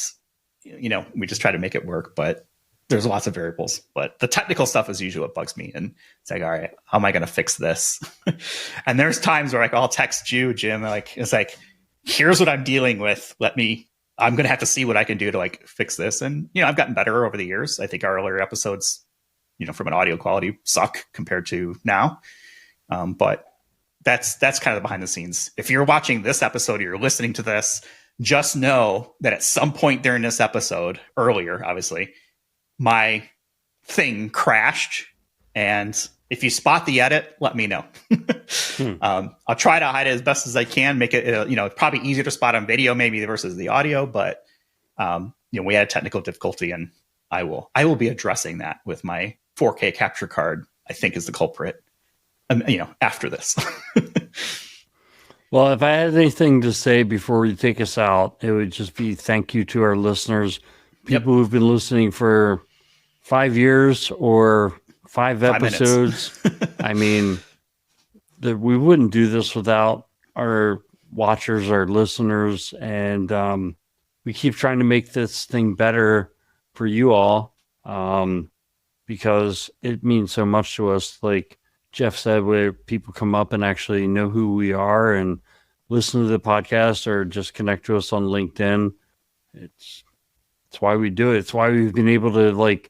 we just try to make it work, but there's lots of variables. But the technical stuff is usually what bugs me. And it's like, all right, how am I going to fix this? And there's times where I'll text you, Jim, it's like, here's what I'm dealing with. I'm going to have to see what I can do to fix this. And, I've gotten better over the years. I think our earlier episodes, from an audio quality suck compared to now. But that's kind of the behind the scenes. If you're watching this episode or you're listening to this, just know that at some point during this episode, earlier, obviously, my thing crashed. And if you spot the edit, let me know. I'll try to hide it as best as I can, make it, probably easier to spot on video maybe versus the audio, but we had technical difficulty, and I will be addressing that with my 4K capture card, I think is the culprit, after this. Well, if I had anything to say before we take us out, it would just be thank you to our listeners, people who've been listening for 5 years or 5 episodes. I mean, we wouldn't do this without our watchers, our listeners, and we keep trying to make this thing better for you all because it means so much to us. Like Jeff said, where people come up and actually know who we are and listen to the podcast or just connect to us on LinkedIn. It's why we do it. It's why we've been able to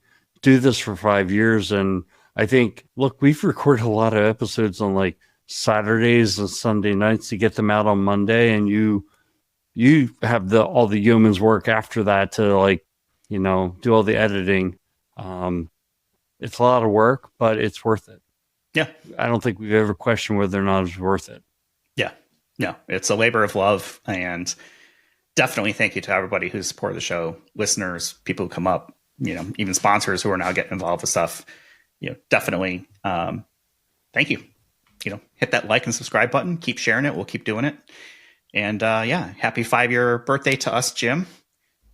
do this for 5 years. And I think, look, we've recorded a lot of episodes on Saturdays and Sunday nights to get them out on Monday. And you have all the yeoman's work after that to do all the editing. It's a lot of work, but it's worth it. Yeah. I don't think we've ever questioned whether or not it's worth it. Yeah. No, it's a labor of love, and definitely thank you to everybody who's supported the show, listeners, people who come up, even sponsors who are now getting involved with stuff. Definitely. Thank you. Hit that like and subscribe button, keep sharing it. We'll keep doing it. And happy 5-year birthday to us, Jim.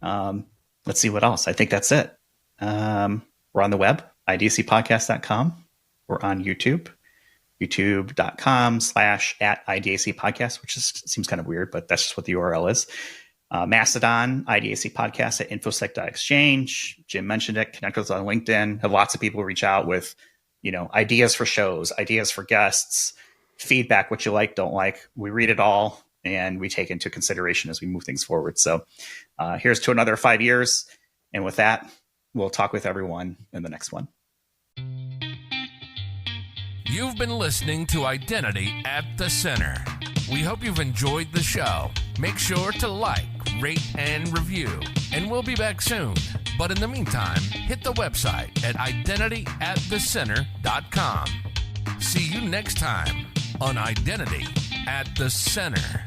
Let's see what else. I think that's it. We're on the web, idacpodcast.com. We're on YouTube, youtube.com/@IDAC podcast, which seems kind of weird, but that's just what the URL is. Mastodon, IDAC podcast at infosec.exchange. Jim mentioned it. Connect with us on LinkedIn. Have lots of people reach out with, ideas for shows, ideas for guests, feedback, what you like, don't like. We read it all and we take into consideration as we move things forward. So here's to another 5 years. And with that, we'll talk with everyone in the next one. You've been listening to Identity at the Center. We hope you've enjoyed the show. Make sure to like, rate, and review. And we'll be back soon. But in the meantime, hit the website at identityatthecenter.com. See you next time on Identity at the Center.